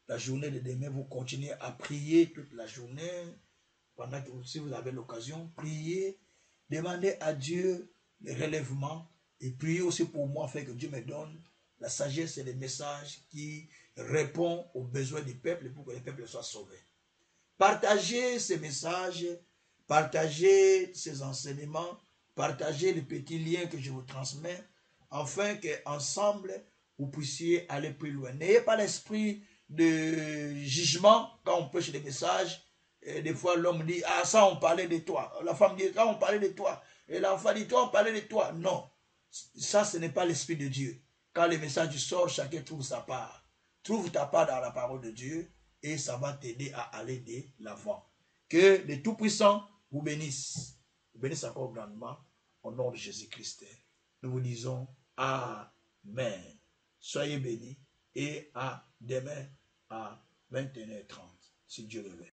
la journée de demain, vous continuez à prier toute la journée, pendant que si vous avez l'occasion, priez, demandez à Dieu le relèvement et priez aussi pour moi, afin que Dieu me donne la sagesse et les messages qui répondent aux besoins du peuple pour que le peuple soit sauvé. Partagez ces messages, partagez ces enseignements, partagez les petits liens que je vous transmets, afin qu'ensemble, vous puissiez aller plus loin. N'ayez pas l'esprit de jugement quand on prêche des messages. Et des fois, l'homme dit, ah, ça, on parlait de toi. La femme dit, ça, on parlait de toi. Et l'enfant dit, toi, on parlait de toi. Non, ça, ce n'est pas l'esprit de Dieu. Quand le message sort, chacun trouve sa part. Trouve ta part dans la parole de Dieu et ça va t'aider à aller de l'avant. Que le Tout-Puissant vous bénisse. Vous bénisse encore grandement au nom de Jésus-Christ. Nous vous disons Amen. Soyez bénis et à demain à 21h30, si Dieu le veut.